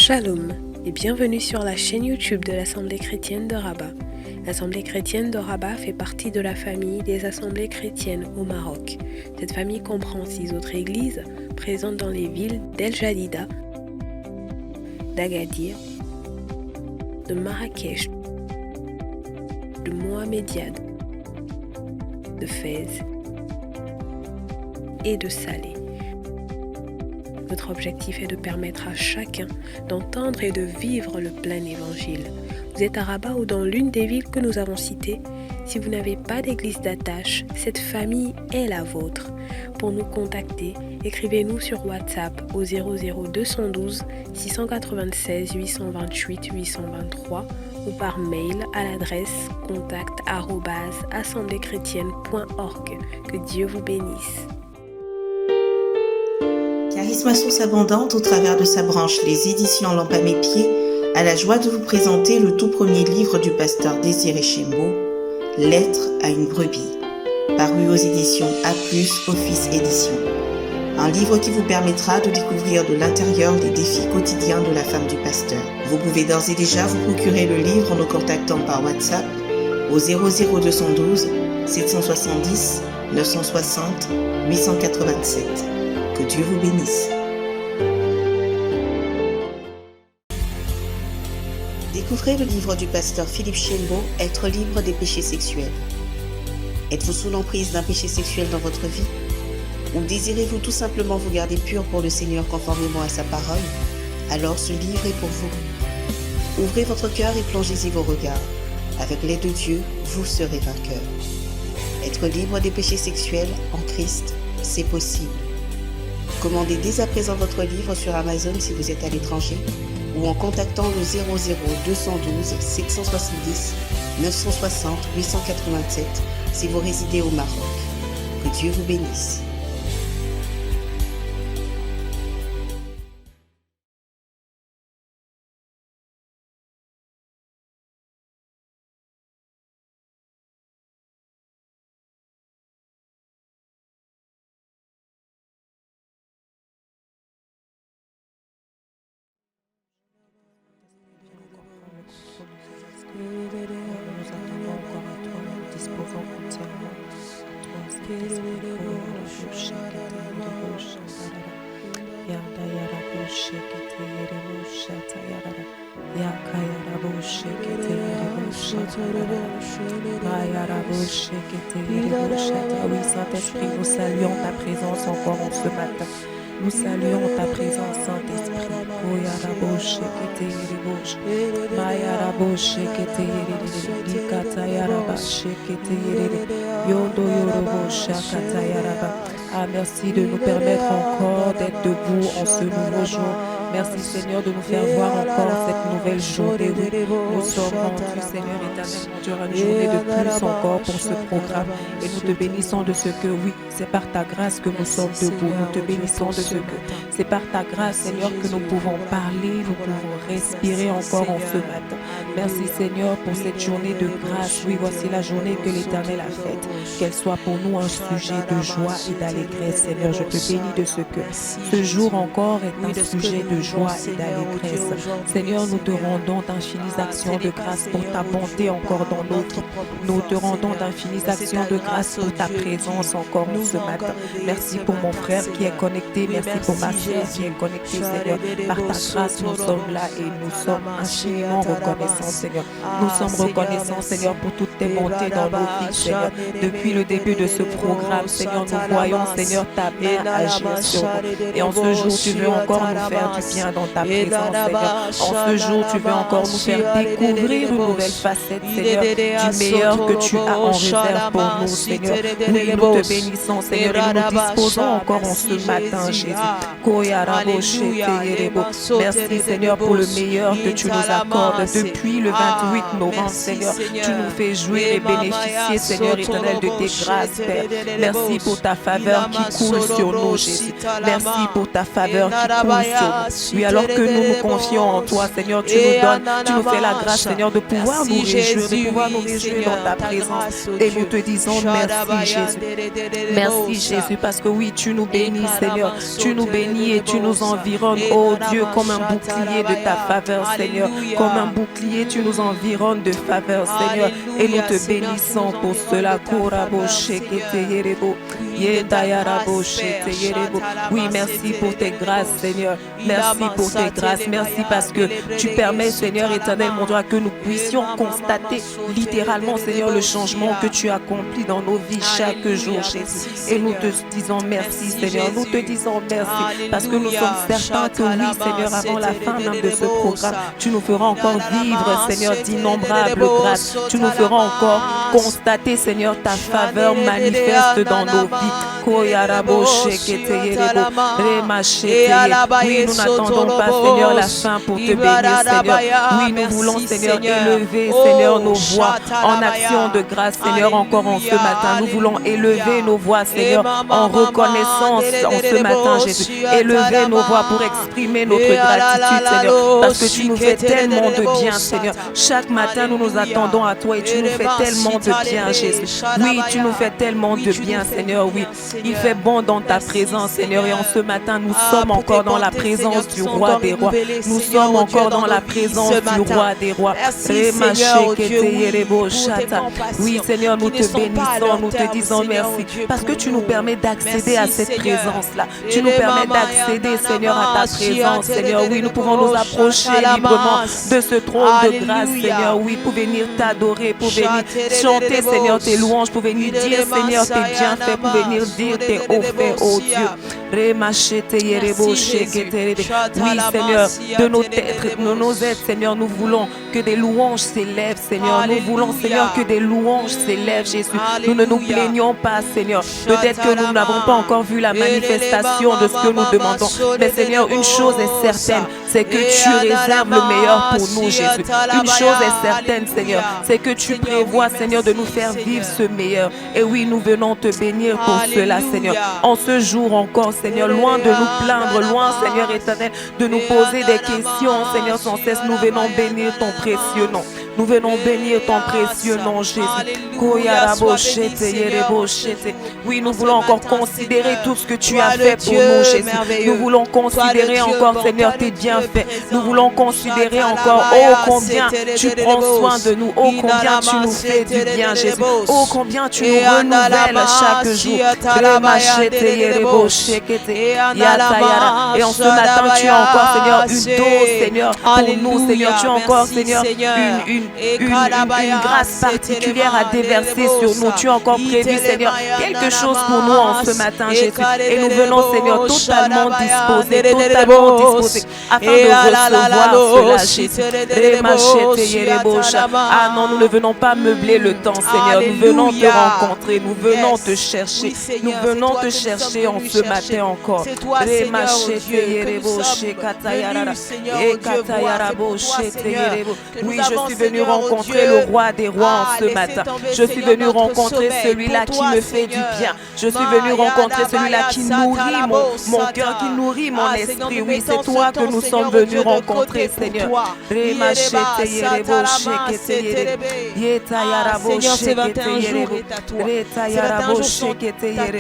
Shalom et bienvenue sur la chaîne YouTube de l'Assemblée chrétienne de Rabat. L'Assemblée chrétienne de Rabat fait partie de la famille des assemblées chrétiennes au Maroc. Cette famille comprend 6 autres églises présentes dans les villes d'El Jadida, d'Agadir, de Marrakech, de Mohammedia, de Fès et de Salé. Notre objectif est de permettre à chacun d'entendre et de vivre le plein évangile. Vous êtes à Rabat ou dans l'une des villes que nous avons citées. Si vous n'avez pas d'église d'attache, cette famille est la vôtre. Pour nous contacter, écrivez-nous sur WhatsApp au 00212 696 828 823 ou par mail à l'adresse contact@assembléchrétienne.org. Que Dieu vous bénisse. Charisme Source Abondante, au travers de sa branche Les Éditions Lampe à mes pieds, a la joie de vous présenter le tout premier livre du pasteur Désiré Chembo, Lettre à une brebis, paru aux éditions A+, Office Édition. Un livre qui vous permettra de découvrir de l'intérieur les défis quotidiens de la femme du pasteur. Vous pouvez d'ores et déjà vous procurer le livre en nous contactant par WhatsApp au 00212 770 960 887. Que Dieu vous bénisse. Découvrez le livre du pasteur Philippe Chembo, Être libre des péchés sexuels. Êtes-vous sous l'emprise d'un péché sexuel dans votre vie? Ou désirez-vous tout simplement vous garder pur pour le Seigneur conformément à sa parole? Alors ce livre est pour vous. Ouvrez votre cœur et plongez-y vos regards. Avec l'aide de Dieu, vous serez vainqueur. Être libre des péchés sexuels en Christ, c'est possible. Commandez dès à présent votre livre sur Amazon si vous êtes à l'étranger ou en contactant le 00212 770 960 887 si vous résidez au Maroc. Que Dieu vous bénisse. Nous attendons encore à toi, nous disposons entièrement. Toi, Saint-Esprit, pour la bouche, Yanda yara bouche, kete yere bouche, tayara. Yaka yara bouche, kete yere bouche, Mayara bouche, kete yere bouche. Oui, Saint-Esprit, nous saluons ta présence encore en ce matin. Nous saluons ta présence, Saint-Esprit. Oyara bouche, kete yere bouche. Mayara bouche, kete yere likata yara bouche, kete yere yondo yoro bouche, kata yara ba. Ah, merci de nous permettre encore d'être debout en ce nouveau jour. Merci Seigneur de nous faire voir encore cette nouvelle journée. Nous sommes rendus, Seigneur éternel, durant une journée de plus encore pour ce programme. Et nous te bénissons de ce que, oui, c'est par ta grâce que nous sommes debout. Nous te bénissons de ce que c'est par ta grâce, Seigneur, que nous pouvons parler, nous pouvons respirer encore en ce matin. Merci Seigneur pour cette journée de grâce. Oui, voici la journée que l'Éternel a faite. Qu'elle soit pour nous un sujet de joie et d'allégresse. Seigneur, je te bénis de ce que ce jour encore est un sujet de joie et d'allégresse. Seigneur, nous te rendons d'infinies actions de grâce pour ta bonté encore dans notre vie. Nous te rendons d'infinies actions de grâce pour ta présence encore ce matin. Merci pour mon frère qui est connecté. Merci pour ma soeur qui est connectée, Seigneur. Par ta grâce, nous sommes là et nous sommes infiniment reconnaissants, Seigneur. Nous sommes reconnaissants, Seigneur, pour toutes tes bontés dans nos vies, Seigneur. Depuis le début de ce programme, Seigneur, nous voyons, Seigneur, ta main agir sur nous. Et en ce jour, tu veux encore nous faire du bien dans ta présence, Seigneur. En ce jour, tu veux encore nous faire découvrir une nouvelle facette, Seigneur, du meilleur que tu as en réserve pour nous, Seigneur. Oui, nous te bénissons, Seigneur, et nous nous disposons encore en ce matin, Jésus. Merci, Seigneur, pour le meilleur que tu nous accordes depuis le 28 novembre, Seigneur. Tu nous fais jouer et bénéficier, Seigneur éternel, ruisselle de tes grâces, Père. Merci pour ta faveur qui coule sur nous, Jésus. Merci pour ta faveur qui coule sur nous. Oui, alors que nous nous confions en toi, Seigneur, tu nous donnes, tu nous fais la grâce, Seigneur, de pouvoir nous réjouir, de pouvoir nous réjouir dans ta présence. Et nous te disons merci, Jésus. Merci, Jésus, parce que oui, tu nous bénis, Seigneur. Tu nous bénis et tu nous environnes, oh Dieu, comme un bouclier de ta faveur, Seigneur. Comme un bouclier, tu nous environnes de faveur, Seigneur. Et nous te bénissons pour cela. Oui, merci pour tes grâces, Seigneur. Merci pour tes grâces. Merci parce que tu permets, Seigneur éternel, mon Dieu, que nous puissions constater littéralement, Seigneur, le changement que tu accomplis dans nos vies chaque jour, Jésus. Et nous te disons merci, Seigneur. Nous te disons merci parce que nous sommes certains que oui, Seigneur, avant la fin même de ce programme, tu nous feras encore vivre, Seigneur, d'innombrables grâces. Tu nous feras encore constater, Seigneur, ta faveur manifeste dans nos vies. Oui, nous n'attendons pas, Seigneur, la fin pour te bénir, Seigneur. Oui, nous voulons, Seigneur, élever, Seigneur, nos voix en action de grâce, Seigneur, encore en ce matin. Nous voulons élever nos voix, Seigneur, en reconnaissance en ce matin, Jésus. Élever nos voix pour exprimer notre gratitude, Seigneur, parce que tu nous fais tellement de bien, Seigneur. Chaque matin, nous nous attendons à toi et tu nous fais tellement de bien, Jésus. Oui, tu nous fais tellement de bien, Seigneur, oui. Il fait bon dans ta présence, Seigneur, et en ce matin, nous sommes encore dans la présence du roi des rois. Nous sommes encore dans la présence du roi des rois. Oui, Seigneur, nous te bénissons, nous te disons merci, parce que tu nous permets d'accéder à cette présence-là. Tu nous permets d'accéder, Seigneur, à ta présence, Seigneur. Oui, nous pouvons nous approcher librement de ce trône de grâce, Seigneur. Oui, pour venir t'adorer, pour venir chanter, Seigneur, tes louanges, pour venir dire, Seigneur, tes bienfaits, pour venir dire tes hauts faits, oh Dieu. Oui, Seigneur, de nos têtes, de nos aides, Seigneur, nous voulons que des louanges s'élèvent, Seigneur. Nous voulons, Seigneur, que des louanges s'élèvent, Jésus. Nous ne nous plaignons pas, Seigneur. Peut-être que nous n'avons pas encore vu la manifestation de ce que nous demandons. Mais, Seigneur, une chose est certaine, c'est que tu réserves le meilleur pour nous, Jésus. Une chose est certaine, Seigneur, c'est que tu prévois, Seigneur, de nous faire vivre ce meilleur. Et oui, nous venons te bénir pour cela, Seigneur. En ce jour encore, Seigneur, loin de nous plaindre, loin, Seigneur éternel, de nous poser des questions, Seigneur, sans cesse, nous venons bénir ton précieux nom. Nous venons bénir ton précieux nom, Jésus. Oui, nous voulons encore considérer tout ce que tu as fait pour nous, Jésus. Nous voulons considérer encore, Seigneur, tes bienfaits. Nous voulons considérer encore, oh, combien tu prends soin de nous. Oh, combien tu nous fais du bien, Jésus. Oh, combien tu nous renouvelles chaque jour. Et en ce matin, tu as encore, Seigneur, une dose, Seigneur, pour nous, Seigneur. Tu as encore, Seigneur, une grâce particulière à déverser sur nous. Tu as encore prévu, Seigneur, quelque chose pour nous en ce matin, Jésus. Et nous venons, Seigneur, totalement disposés afin de recevoir cela, Jésus. Ah non, nous ne venons pas meubler le temps, Seigneur. Nous venons te rencontrer, nous venons te chercher. Nous venons te chercher en ce matin encore. Oui, je suis venu rencontrer le roi des rois en ce matin. Je suis venu rencontrer celui-là qui me fait du bien. Je suis venu rencontrer celui-là qui nourrit mon cœur, qui nourrit mon esprit. Oui, c'est toi que nous sommes venus rencontrer, Seigneur. Seigneur, c'est 21 jours est à toi. C'est 21 jours sont à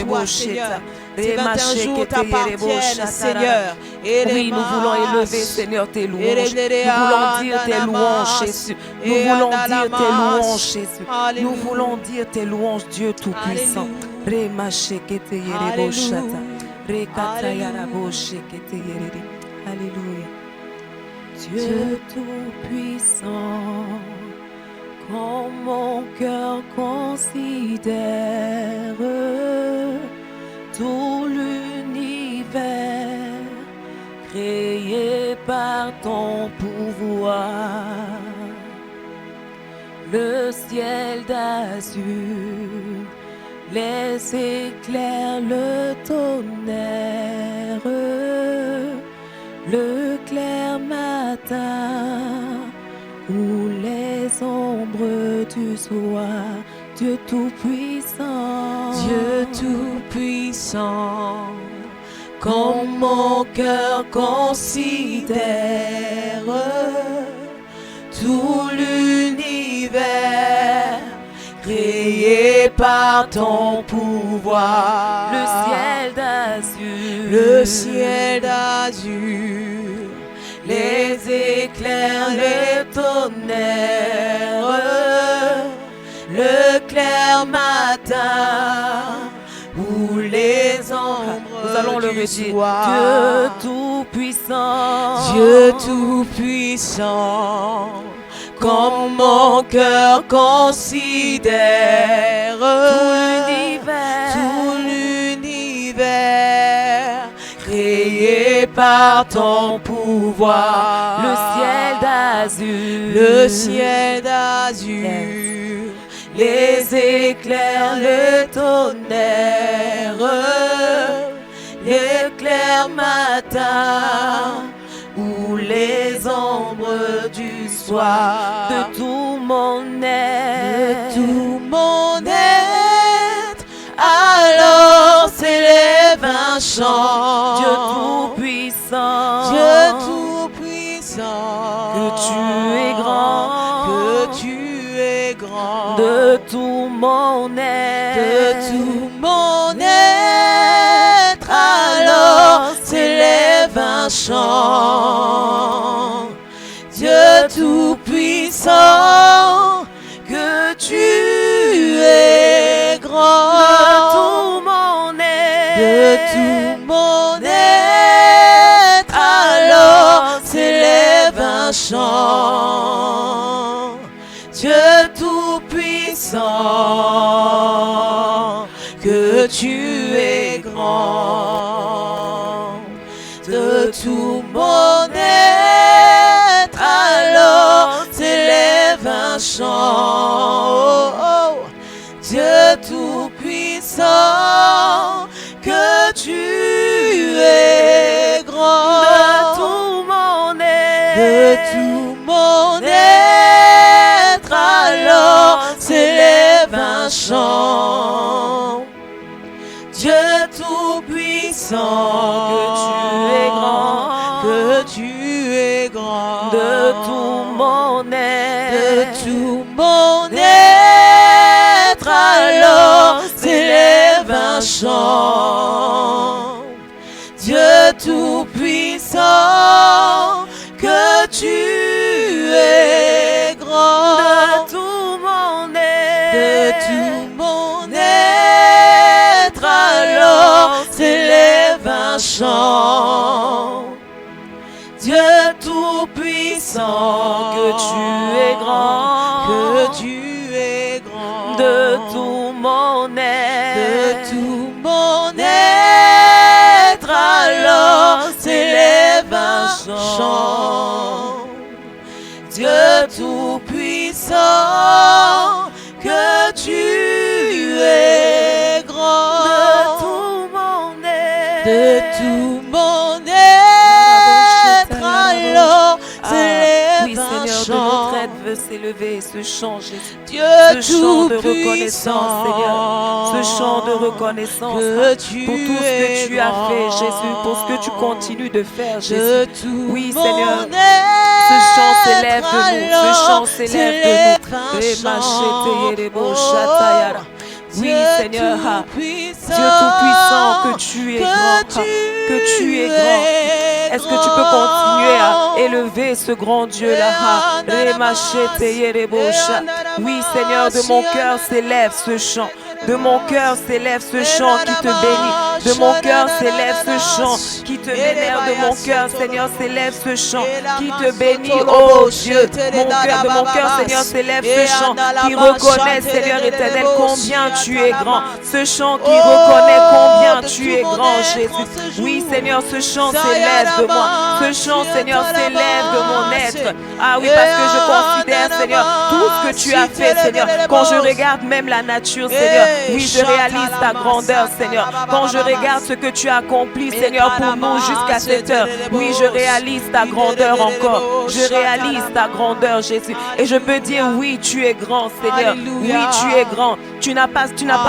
toi, Seigneur. Ces 21 jours t'appartiennent, Seigneur. Oui, nous voulons élever, Seigneur, tes louanges. Nous voulons dire tes louanges, Jésus. Nous voulons dire tes louanges, Jésus. Nous voulons dire tes louanges, Dieu Tout-Puissant. Alléluia. Dieu Tout-Puissant, quand mon cœur considère tout l'univers créé par ton pouvoir, le ciel d'azur, les éclairs, le tonnerre, le clair matin ou les ombres du soir, Dieu tout-puissant, Dieu tout-puissant, quand mon cœur considère tout l'univers créé par ton pouvoir, le ciel d'azur, le ciel d'azur, les éclairs, les tonnerres, le clair matin ou les ombres. Nous allons le du redire. soir. Dieu tout-puissant, Dieu tout-puissant, quand mon cœur considère tout l'univers créé par ton pouvoir, le ciel d'azur, les éclairs, les tonnerres, l'éclair matin ou les ombres du soir, de tout mon être, alors s'élève un chant. Dieu tout-puissant, Dieu tout-puissant, que tu es grand, de tout mon être, alors s'élève un chant. Dieu tout-puissant, que tu es grand, de tout mon être, alors s'élève un chant. Dieu tout-puissant, que tu es grand, de tout mon être, alors s'élève un chant. Oh, oh. Dieu tout-puissant, que tu es grand, de tout mon être, alors s'élève un chant. Dieu tout-puissant, que tu es grand, de tout mon être, alors s'élève un chant. Dieu tout-puissant, que tu es grand, de tout mon être, alors s'élève un chant. Dieu tout-puissant, que tu es grand, de tout mon être, alors s'élève un chant. Dieu tout-puissant, que tu es grand, de tout mon être, alors s'élève oui, un Seigneur, de chant. notre aide veut s'élever ce chant, Jésus. Dieu Ce chant de reconnaissance, Seigneur. Ce chant de reconnaissance que pour tout ce que tu as fait, Jésus, pour ce que tu continues de faire, Jésus. Oui, Seigneur. Ce chant s'élève de nous. Ce chant s'élève de nous. Oui, Seigneur. Dieu tout-puissant, que tu es grand. Que tu es grand. Est-ce que tu peux continuer à élever ce grand Dieu-là? Oui, Seigneur, de mon cœur s'élève ce chant. De mon cœur s'élève ce chant qui te bénit. De mon cœur s'élève ce chant qui te vénère. De mon cœur, Seigneur, s'élève ce chant qui te bénit, oh Dieu. De mon cœur, Seigneur, s'élève ce chant qui reconnaît, Seigneur éternel, combien tu es grand. Ce chant qui reconnaît combien tu es grand, Jésus. Oui, Seigneur, ce chant s'élève de moi. Ce chant, Seigneur, s'élève de mon être. Ah oui, parce que je considère, Seigneur, tout ce que tu as fait, Seigneur. Quand je regarde même la nature, Seigneur, oui, je réalise ta grandeur, Seigneur. Quand je regarde ce que tu as accompli, Seigneur, pour nous jusqu'à cette heure. Oui, je réalise ta grandeur encore. Je réalise ta grandeur, Jésus. Et je peux dire, oui, tu es grand, Seigneur. Oui, tu es grand. Tu n'as pas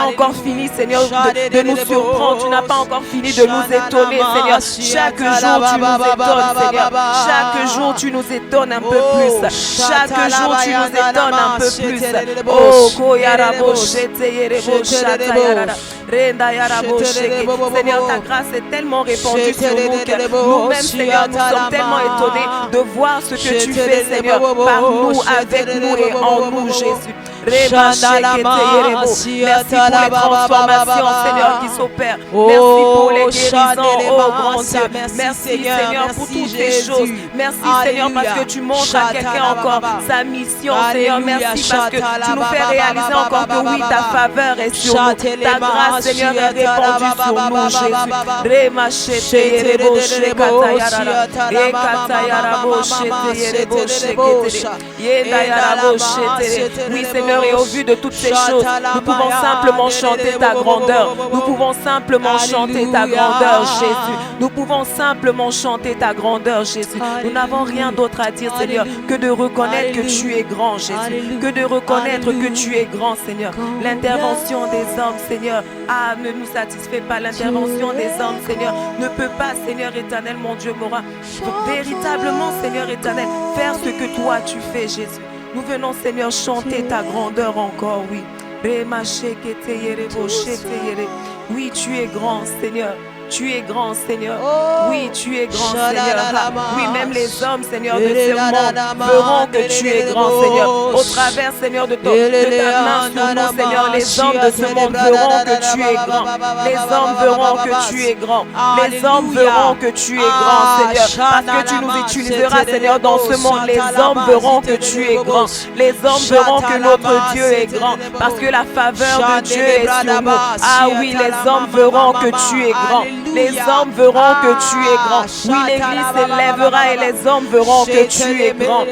encore fini, Seigneur, de nous surprendre. Tu n'as pas encore fini de nous étonner, Seigneur. Chaque jour, tu nous étonnes, Seigneur. Chaque jour, tu nous étonnes un peu plus. Chaque jour, tu nous étonnes un peu plus. Oh, Koyarabo, Sheteyerebo, Shatayarara, Renda Yarabo, Sheke. Seigneur, ta grâce est tellement répandue sur nous que nous-mêmes, Seigneur, nous sommes tellement étonnés de voir ce que tu fais, Seigneur, par nous, avec nous et en nous, Jésus. Merci pour les transformations, Seigneur, qui s'opèrent. Merci pour les guérisons, oh grand Dieu. Merci, Seigneur, pour toutes ces choses. Merci, Seigneur, parce que tu montres à quelqu'un encore sa mission, Seigneur. Merci parce que tu nous fais réaliser encore que oui, ta faveur est sur nous. Ta grâce, Seigneur, est répandue sur nous, Jésus. Oui, Seigneur, et au vu de toutes ces choses, nous pouvons simplement chanter ta grandeur. Nous pouvons simplement chanter ta grandeur, Jésus. Nous pouvons simplement chanter ta grandeur, Jésus. Nous n'avons rien d'autre à dire, Seigneur, que de reconnaître que tu es grand, Jésus. Que de reconnaître que tu es grand, Seigneur. L'intervention des hommes, Seigneur, ne nous satisfait pas. L'intervention des hommes, Seigneur, ne peut pas, Seigneur éternel, mon Dieu, m'aura véritablement, Seigneur éternel, faire ce que toi tu fais, Jésus. Nous venons, Seigneur, chanter ta grandeur encore, oui. Oui, tu es grand, Seigneur. Tu es grand, Seigneur. Oui, tu es grand, Seigneur. Oui, même les hommes, Seigneur, de ce monde verront que tu es grand, Seigneur. Au travers, Seigneur, de ta main sur nous, Seigneur, les hommes de ce monde verront que tu es grand. Les hommes verront que tu es grand. Les hommes verront que tu es grand, Seigneur. Parce que tu nous utiliseras, Seigneur, dans ce monde. Les hommes verront que tu es grand. Les hommes verront que notre Dieu est grand. Parce que la faveur de Dieu est sur nous. Ah oui, les hommes verront que tu es grand. Les hommes verront que tu es grand. Oui, l'église s'élèvera et les hommes verront que tu es grand.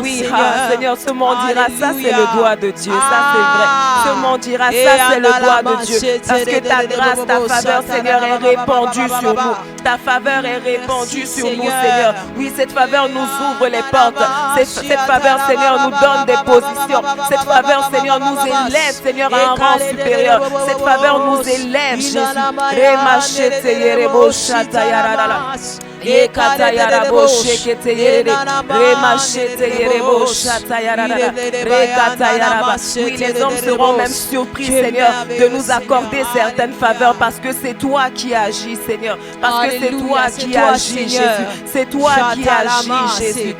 Oui, Seigneur, ce monde dira ça, c'est le doigt de Dieu. Ça, c'est vrai. Ce monde dira ça, c'est le doigt de Dieu. Parce que ta grâce, ta faveur, Seigneur, est répandue sur nous. Ta faveur est répandue sur nous, Seigneur. Oui, cette faveur nous ouvre les portes. Cette faveur, Seigneur, nous donne des positions. Cette faveur, Seigneur, nous élève, Seigneur, à un rang supérieur. Cette faveur nous élève, Jésus. Oui, les hommes seront même surpris, Seigneur, de nous accorder certaines faveurs parce que c'est toi qui agis, Seigneur. Parce que c'est toi qui agis, Jésus. C'est toi qui agis, Jésus.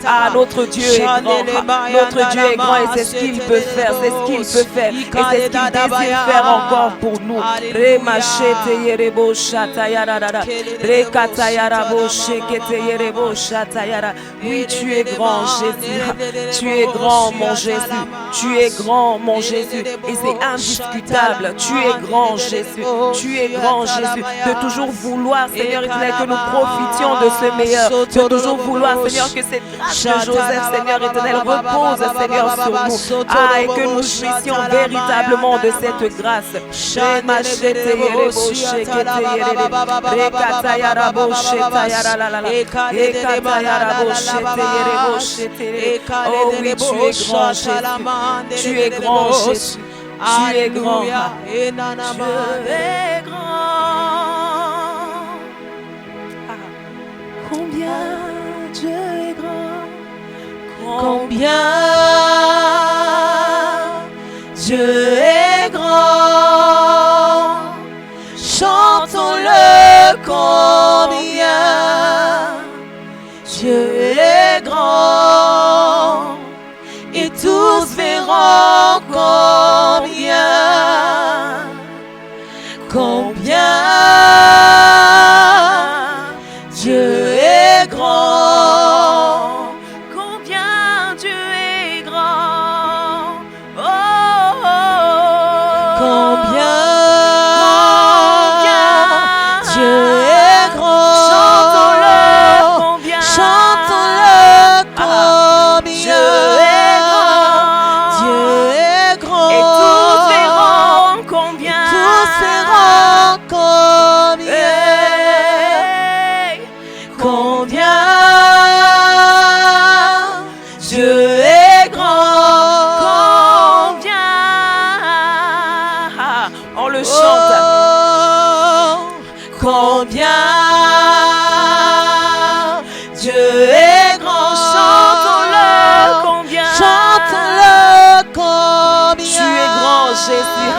Ah, notre Dieu est grand. Notre Dieu est grand et c'est ce qu'il peut faire. C'est ce qu'il peut faire. Et c'est ce qu'il désire faire encore pour nous. Oui, tu es grand, Jésus. Tu es grand, mon Jésus. Tu es grand, mon Jésus. Et c'est indiscutable. Tu es grand, Jésus. Tu es grand, Jésus. De toujours vouloir, Seigneur, que nous profitions de ce meilleur. De toujours vouloir, Seigneur, que cette grâce de Joseph, Seigneur éternel, repose, Seigneur, sur nous. Ah, et que nous jouissions véritablement de cette grâce. Oh oui, tu es grand, Jésus. Tu es grand, Jésus. Tu es grand. Tu es grand. Combien Dieu est grand. Combien Dieu est grand. Chantons-le combien Dieu est grand. Et tous verront combien Dieu est grand. Combien Dieu est grand. Oh, oh, oh. Combien Dieu est grand. Chantons-le le chante. Combien Dieu est grand, Chantons-le, combien. chante-le, combien Tu es grand, Jésus.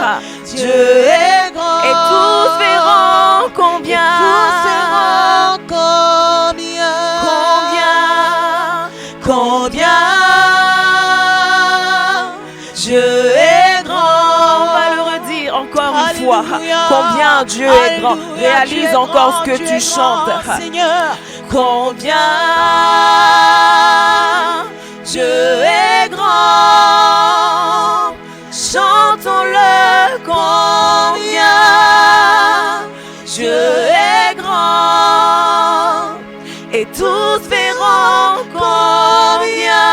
Dieu est grand, Et tous verront combien. tous verront combien, combien Dieu est grand. On va le redire encore une fois. Alléluia. Combien Dieu est grand. Alléluia. Réalise Dieu est encore grand, ce que Dieu tu est chantes. grand, Seigneur, combien Dieu est grand. Chantons-le, combien Dieu est grand. Et tous verront combien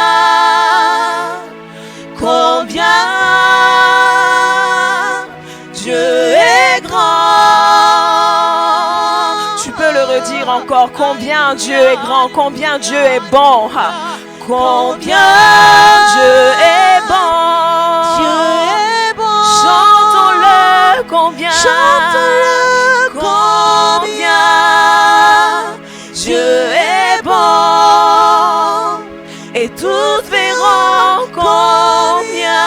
Dieu est grand. Tu peux le redire encore. Combien Dieu est grand. Combien Dieu est bon. Combien Dieu est bon. Dieu est bon. Chantons-le. Combien. Chante-le, combien Dieu est bon. Et tous verront combien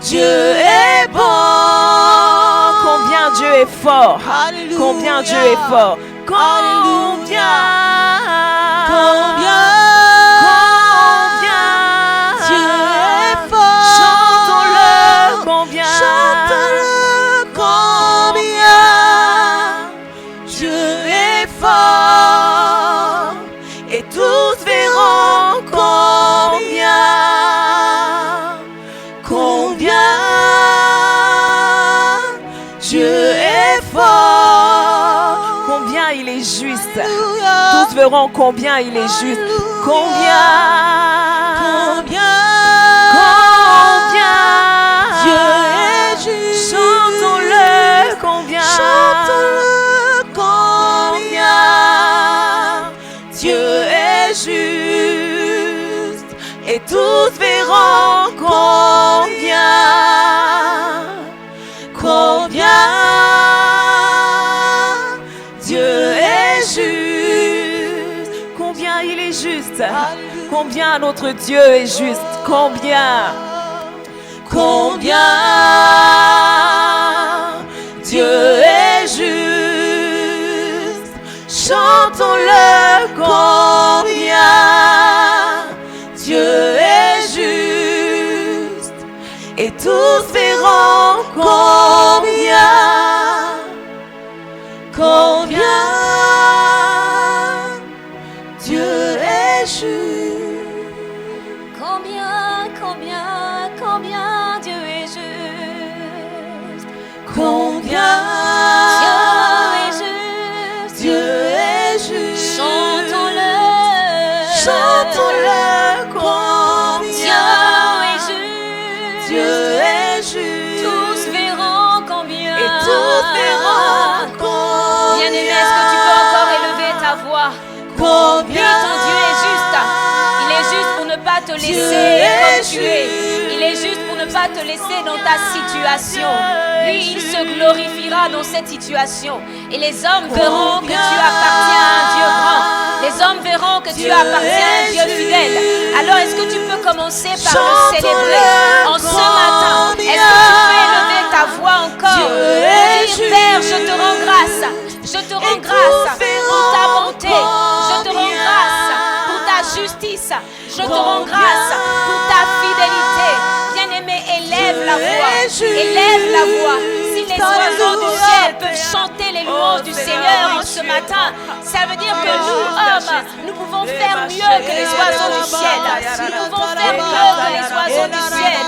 Dieu est bon. Combien Dieu est fort. Alléluia. Combien Dieu est fort. Alléluia. Combien Dieu est fort. Chantons-le. Combien. Chante-le, combien Dieu est fort. Et tous verront combien Dieu est fort. combien il est juste. Alléluia. Tous verront combien il est juste. Alléluia. Combien. Dieu est juste. Chantons-le. Combien. Chante-le, combien Dieu est juste. Et tous verront combien Dieu est juste. combien il est juste. Alléluia. Combien notre Dieu est juste. Combien. Dieu est juste. Chantons-le, combien Dieu est juste. Et tous verront combien Dieu est juste. Combien Dieu est juste. Combien Dieu est juste. Dieu est juste. Chantons-le. Chantons-le, combien Dieu est juste. Dieu est juste. Tous verront combien. Et tous verront combien. Bien-aimé, est-ce que tu peux encore élever ta voix? Oui, ton Dieu est juste. Il est juste pour ne pas te laisser comme tu es. Il est juste pour ne pas te laisser dans ta situation. Lui, il se glorifiera dans cette situation. Et les hommes verront que tu appartiens à un Dieu grand. Les hommes verront que tu appartiens à un Dieu fidèle. Alors, est-ce que tu peux commencer par le célébrer en ce matin? Est-ce que tu peux élever ta voix encore pour dire, Père, je te rends grâce. Je te rends grâce pour ta bonté. Je te rends grâce pour ta justice. Je te rends grâce pour ta fidélité. Bien-aimé, élève la voix. Élève la voix. Si les oiseaux du ciel peuvent chanter les louanges du Seigneur en ce matin, ça veut dire que nous, hommes, nous pouvons faire mieux que les oiseaux du ciel. Nous pouvons faire mieux que les oiseaux du ciel.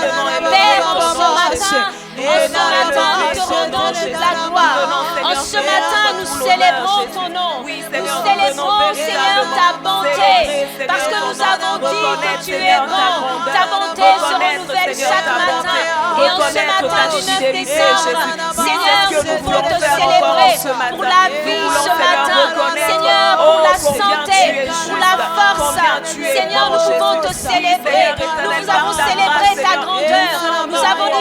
Père, en ce matin, nous te rendons toute la gloire. En ce matin, nous célébrons ton nom. Nous célébrons, Seigneur, ta bonté. Parce que nous avons dit que tu es bon. Ta bonté se renouvelle chaque matin. Et en ce matin du 9 décembre, Seigneur, nous pouvons te célébrer pour la vie ce matin. Seigneur, pour la santé, pour la force. Seigneur, nous pouvons te célébrer. Nous vous avons célébré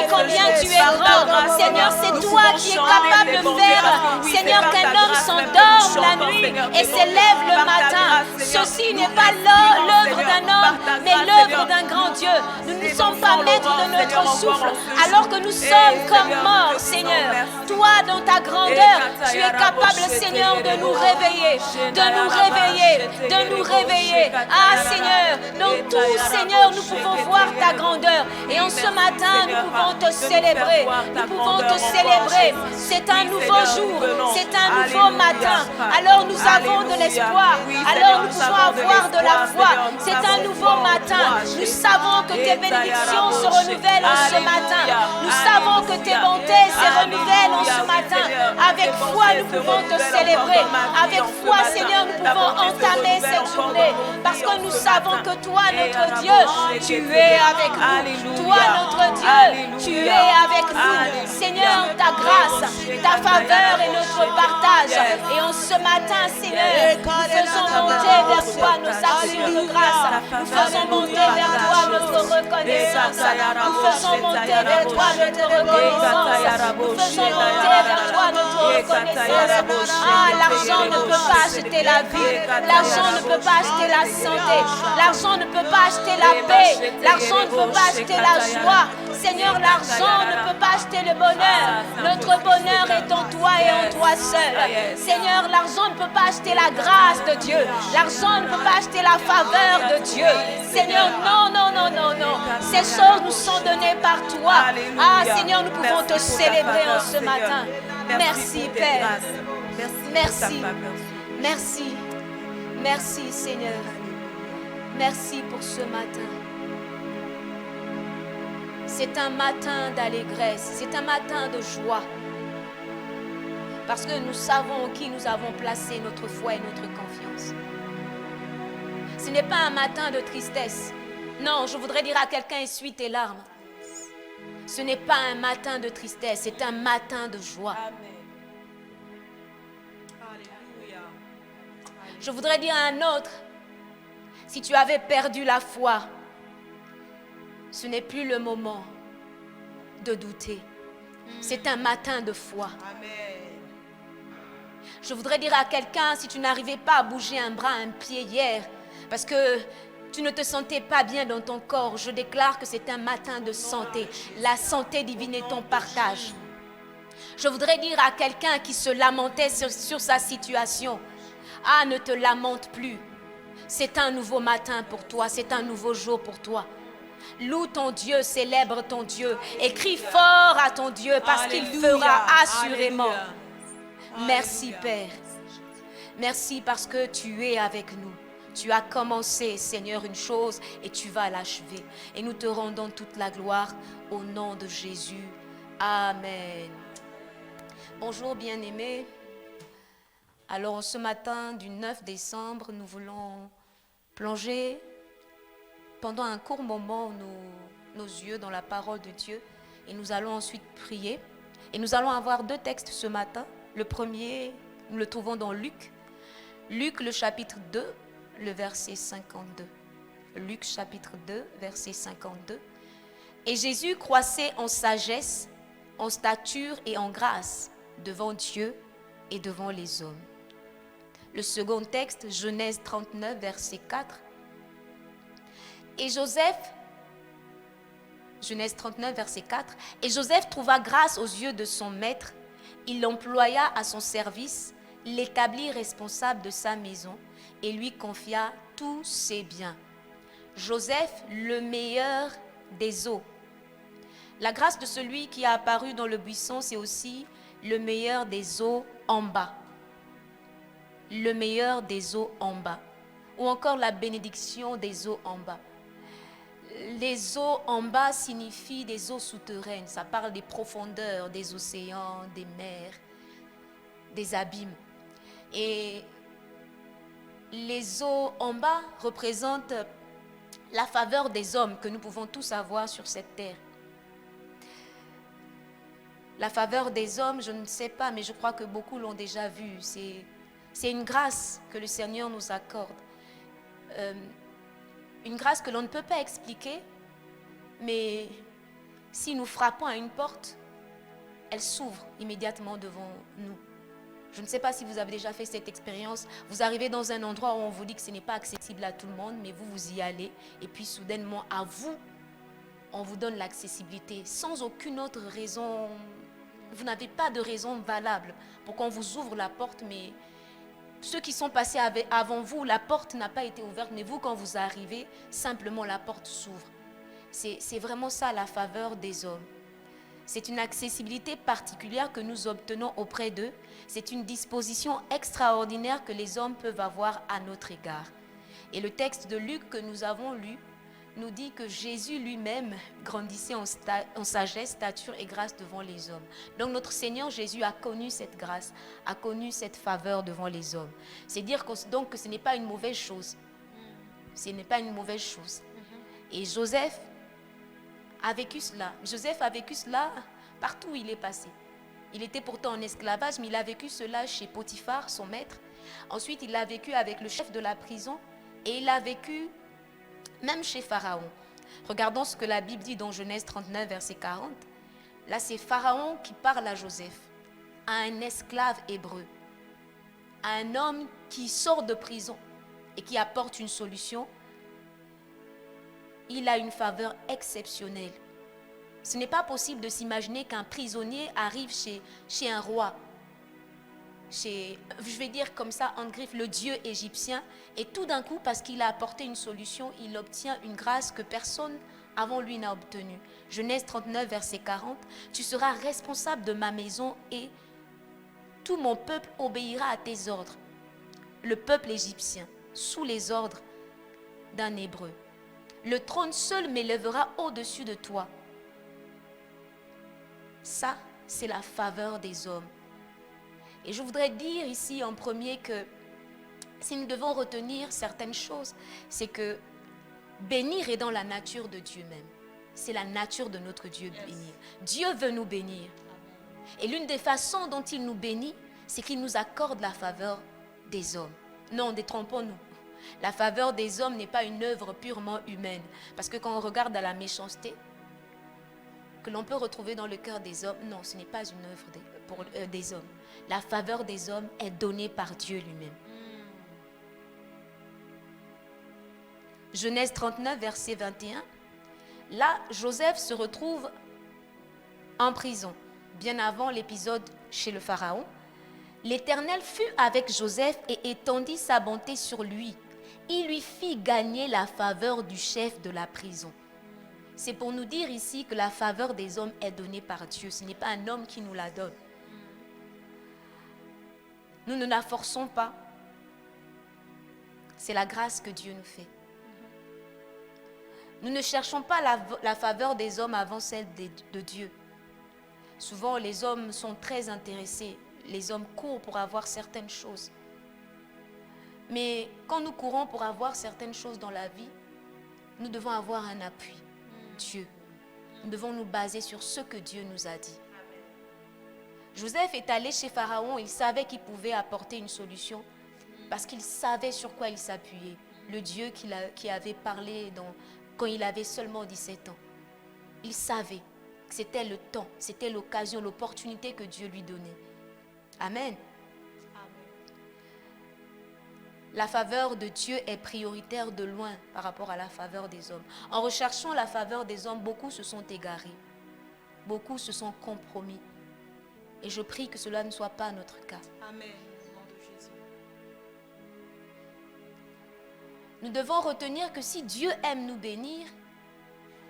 combien tu es grand. Seigneur, c'est toi qui es capable de faire, Seigneur, qu'un homme s'endorme la nuit et s'élève le matin. Ceci n'est pas l'œuvre d'un homme, mais l'œuvre d'un grand Dieu. Nous ne sommes pas maîtres de notre souffle, alors que nous sommes comme morts, Seigneur. Toi, dans ta grandeur, tu es capable, Seigneur, de nous réveiller, de nous réveiller, de nous réveiller. Ah, Seigneur, dans tout, Seigneur, nous pouvons voir ta grandeur. Et en ce matin, nous pouvons te célébrer. Nous pouvons te célébrer. C'est un nouveau jour. C'est un nouveau matin. Alors nous avons de l'espoir. Alors nous pouvons avoir de la foi. C'est un nouveau matin. Nous savons que tes bénédictions se renouvellent en ce matin. Nous savons que tes bontés se renouvellent en ce matin. Avec foi, nous pouvons te célébrer. Avec foi, Seigneur, nous pouvons entamer cette journée. Parce que nous savons que toi, notre Dieu, tu es avec nous. Toi, notre Dieu, tu es avec nous. Seigneur, ta grâce, ta faveur est notre partage. Et en ce matin, Seigneur, nous faisons monter vers toi nos actions de grâce. Nous faisons monter vers toi notre reconnaissance. Nous faisons monter vers toi notre reconnaissance. Nous faisons monter vers toi notre reconnaissance. Ah, l'argent ne peut pas acheter la vie. L'argent ne peut pas acheter la santé. L'argent ne peut pas acheter la paix. L'argent ne peut pas acheter la joie. Seigneur, l'argent ne peut pas acheter le bonheur. Notre bonheur est en toi et en toi seul. Seigneur, l'argent ne peut pas acheter la grâce de Dieu. L'argent ne peut pas acheter la faveur de Dieu. Seigneur, non, non, non, non, non. Ces choses nous sont données par toi. Ah, Seigneur, nous pouvons te célébrer en ce matin. Merci, Père. Merci. Merci. Merci, Seigneur. Merci pour ce matin. C'est un matin d'allégresse, c'est un matin de joie. Parce que nous savons en qui nous avons placé notre foi et notre confiance. Ce n'est pas un matin de tristesse. Non, je voudrais dire à quelqu'un, essuie tes larmes. Ce n'est pas un matin de tristesse, c'est un matin de joie. Je voudrais dire à un autre, si tu avais perdu la foi, ce n'est plus le moment de douter. C'est un matin de foi. Je voudrais dire à quelqu'un, si tu n'arrivais pas à bouger un bras, un pied hier, parce que tu ne te sentais pas bien dans ton corps, je déclare que c'est un matin de santé. La santé divine est ton partage. Je voudrais dire à quelqu'un qui se lamentait sur sa situation, ah, ne te lamente plus. C'est un nouveau matin pour toi, c'est un nouveau jour pour toi. Loue ton Dieu, célèbre ton Dieu et crie fort à ton Dieu parce qu'il fera assurément. Merci Père. Merci parce que tu es avec nous. Tu as commencé, Seigneur, une chose et tu vas l'achever. Et nous te rendons toute la gloire au nom de Jésus. Amen. Bonjour bien-aimés. Alors ce matin du 9 décembre, nous voulons plonger pendant un court moment nos yeux dans la parole de Dieu et nous allons ensuite prier. Et nous allons avoir deux textes ce matin. Le premier, nous le trouvons dans Luc. Luc, le chapitre 2, le verset 52. Luc, chapitre 2, verset 52. Et Jésus croissait en sagesse, en stature et en grâce devant Dieu et devant les hommes. Le second texte, Genèse 39, verset 4. Et Joseph, Genèse 39, verset 4, et Joseph trouva grâce aux yeux de son maître. Il l'employa à son service, l'établit responsable de sa maison et lui confia tous ses biens. Joseph, le meilleur des eaux. La grâce de celui qui a apparu dans le buisson, c'est aussi le meilleur des eaux en bas. Le meilleur des eaux en bas. Ou encore la bénédiction des eaux en bas. Les eaux en bas signifient des eaux souterraines. Ça parle des profondeurs, des océans, des mers, des abîmes. Et les eaux en bas représentent la faveur des hommes que nous pouvons tous avoir sur cette terre. La faveur des hommes, je ne sais pas, mais je crois que beaucoup l'ont déjà vu. C'est une grâce que le Seigneur nous accorde. Une grâce que l'on ne peut pas expliquer, mais si nous frappons à une porte, elle s'ouvre immédiatement devant nous. Je ne sais pas si vous avez déjà fait cette expérience. Vous arrivez dans un endroit où on vous dit que ce n'est pas accessible à tout le monde, mais vous y allez. Et puis soudainement, à vous, on vous donne l'accessibilité sans aucune autre raison. Vous n'avez pas de raison valable pour qu'on vous ouvre la porte, mais ceux qui sont passés avant vous, la porte n'a pas été ouverte, mais vous, quand vous arrivez, simplement la porte s'ouvre. C'est vraiment ça la faveur des hommes. C'est une accessibilité particulière que nous obtenons auprès d'eux. C'est une disposition extraordinaire que les hommes peuvent avoir à notre égard. Et le texte de Luc que nous avons lu nous dit que Jésus lui-même grandissait en sagesse, stature et grâce devant les hommes. Donc notre Seigneur Jésus a connu cette grâce, a connu cette faveur devant les hommes. C'est dire que ce n'est pas une mauvaise chose. Ce n'est pas une mauvaise chose. Et Joseph a vécu cela. Joseph a vécu cela partout où il est passé. Il était pourtant en esclavage, mais il a vécu cela chez Potiphar, son maître. Ensuite, il l'a vécu avec le chef de la prison et il l'a vécu même chez Pharaon. Regardons ce que la Bible dit dans Genèse 39, verset 40. Là, c'est Pharaon qui parle à Joseph, à un esclave hébreu, à un homme qui sort de prison et qui apporte une solution. Il a une faveur exceptionnelle. Ce n'est pas possible de s'imaginer qu'un prisonnier arrive chez un roi, je vais dire comme ça, en griffe, le dieu égyptien, et tout d'un coup, parce qu'il a apporté une solution, il obtient une grâce que personne avant lui n'a obtenue. Genèse 39, verset 40, « Tu seras responsable de ma maison et tout mon peuple obéira à tes ordres. » Le peuple égyptien, sous les ordres d'un Hébreu. « Le trône seul m'élèvera au-dessus de toi. » Ça, c'est la faveur des hommes. Et je voudrais dire ici en premier que si nous devons retenir certaines choses, c'est que bénir est dans la nature de Dieu même. C'est la nature de notre Dieu, bénir. Dieu veut nous bénir. Et l'une des façons dont il nous bénit, c'est qu'il nous accorde la faveur des hommes. Non, détrompons-nous. La faveur des hommes n'est pas une œuvre purement humaine. Parce que quand on regarde à la méchanceté que l'on peut retrouver dans le cœur des hommes, non, ce n'est pas une œuvre des hommes. La faveur des hommes est donnée par Dieu lui-même. Genèse 39, verset 21. Là, Joseph se retrouve en prison. Bien avant l'épisode chez le Pharaon, l'Éternel fut avec Joseph et étendit sa bonté sur lui. Il lui fit gagner la faveur du chef de la prison. C'est pour nous dire ici que la faveur des hommes est donnée par Dieu. Ce n'est pas un homme qui nous la donne. Nous ne la forçons pas. C'est la grâce que Dieu nous fait. Nous ne cherchons pas la faveur des hommes avant celle de Dieu. Souvent, les hommes sont très intéressés. Les hommes courent pour avoir certaines choses. Mais quand nous courons pour avoir certaines choses dans la vie, nous devons avoir un appui. Dieu. Nous devons nous baser sur ce que Dieu nous a dit. Joseph est allé chez Pharaon, il savait qu'il pouvait apporter une solution parce qu'il savait sur quoi il s'appuyait. Le Dieu qui avait parlé quand il avait seulement 17 ans. Il savait que c'était le temps, c'était l'occasion, l'opportunité que Dieu lui donnait. Amen. La faveur de Dieu est prioritaire de loin par rapport à la faveur des hommes. En recherchant la faveur des hommes, beaucoup se sont égarés. Beaucoup se sont compromis. Et je prie que cela ne soit pas notre cas. Amen. Au nom de Jésus. Nous devons retenir que si Dieu aime nous bénir,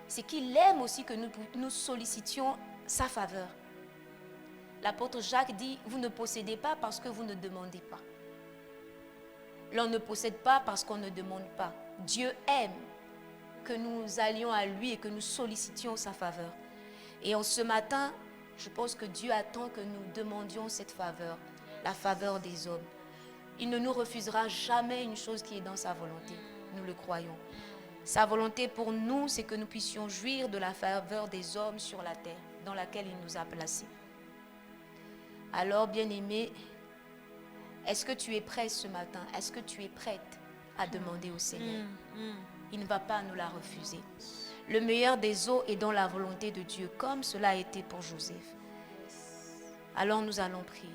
c'est qu'il aime aussi que nous sollicitions sa faveur. L'apôtre Jacques dit, vous ne possédez pas parce que vous ne demandez pas. L'on ne possède pas parce qu'on ne demande pas. Dieu aime que nous allions à lui et que nous sollicitions sa faveur. Et en ce matin, je pense que Dieu attend que nous demandions cette faveur, la faveur des hommes. Il ne nous refusera jamais une chose qui est dans sa volonté. Nous le croyons. Sa volonté pour nous, c'est que nous puissions jouir de la faveur des hommes sur la terre, dans laquelle il nous a placés. Alors, bien-aimé, est-ce que tu es prêt ce matin? Est-ce que tu es prête à demander au Seigneur? Il ne va pas nous la refuser. Le meilleur des eaux est dans la volonté de Dieu, comme cela a été pour Joseph. Alors nous allons prier.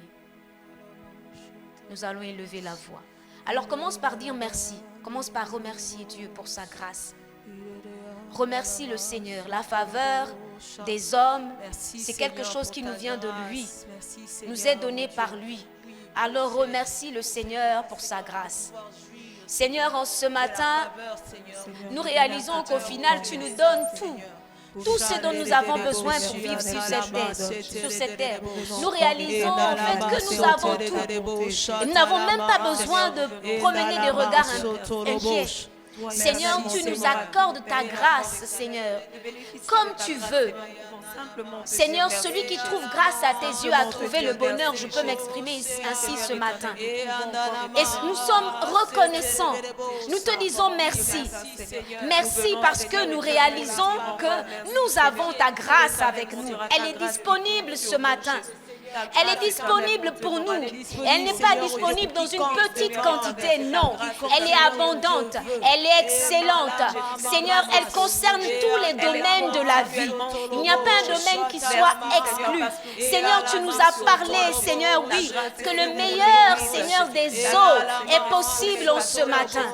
Nous allons élever la voix. Alors commence par dire merci. Commence par remercier Dieu pour sa grâce. Remercie le Seigneur. La faveur des hommes, c'est quelque chose qui nous vient de lui, nous est donné par lui. Alors remercie le Seigneur pour sa grâce. Seigneur, en ce matin, nous réalisons qu'au final, tu nous donnes tout ce dont nous avons besoin pour vivre sur cette terre. Nous réalisons en fait que nous avons tout. Et nous n'avons même pas besoin de promener des regards inquiets. Seigneur, tu nous accordes ta grâce, Seigneur, comme tu veux. Seigneur, celui qui trouve grâce à tes yeux a trouvé le bonheur, je peux m'exprimer ainsi ce matin. Et nous sommes reconnaissants. Nous te disons merci. Merci parce que nous réalisons que nous avons ta grâce avec nous. Elle est disponible ce matin. Elle est disponible pour nous. Elle n'est pas disponible dans une petite quantité, non. Elle est abondante. Elle est excellente. Seigneur, elle concerne tous les domaines de la vie. Il n'y a pas un domaine qui soit exclu. Seigneur, tu nous as parlé, Seigneur, oui, que le meilleur, Seigneur, des eaux est possible en ce matin.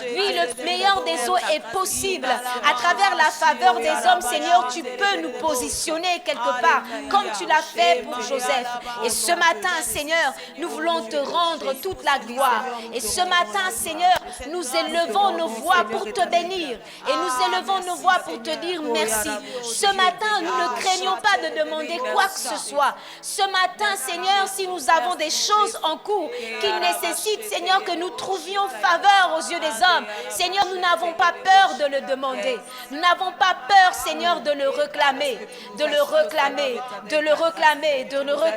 Oui, le meilleur des eaux est possible. À travers la faveur des hommes, Seigneur, tu peux nous positionner quelque part, comme tu l'as fait pour Joseph. Et ce matin, Seigneur, nous voulons te rendre toute la gloire. Et ce matin, Seigneur, nous élevons nos voix pour te bénir. Et nous élevons nos voix pour te dire merci. Ce matin, nous ne craignons pas de demander quoi que ce soit. Ce matin, Seigneur, si nous avons des choses en cours qui nécessitent, Seigneur, que nous trouvions faveur aux yeux des hommes, Seigneur, nous n'avons pas peur de le demander. Nous n'avons pas peur, Seigneur, de le réclamer, de le réclamer, de le réclamer, de le réclamer.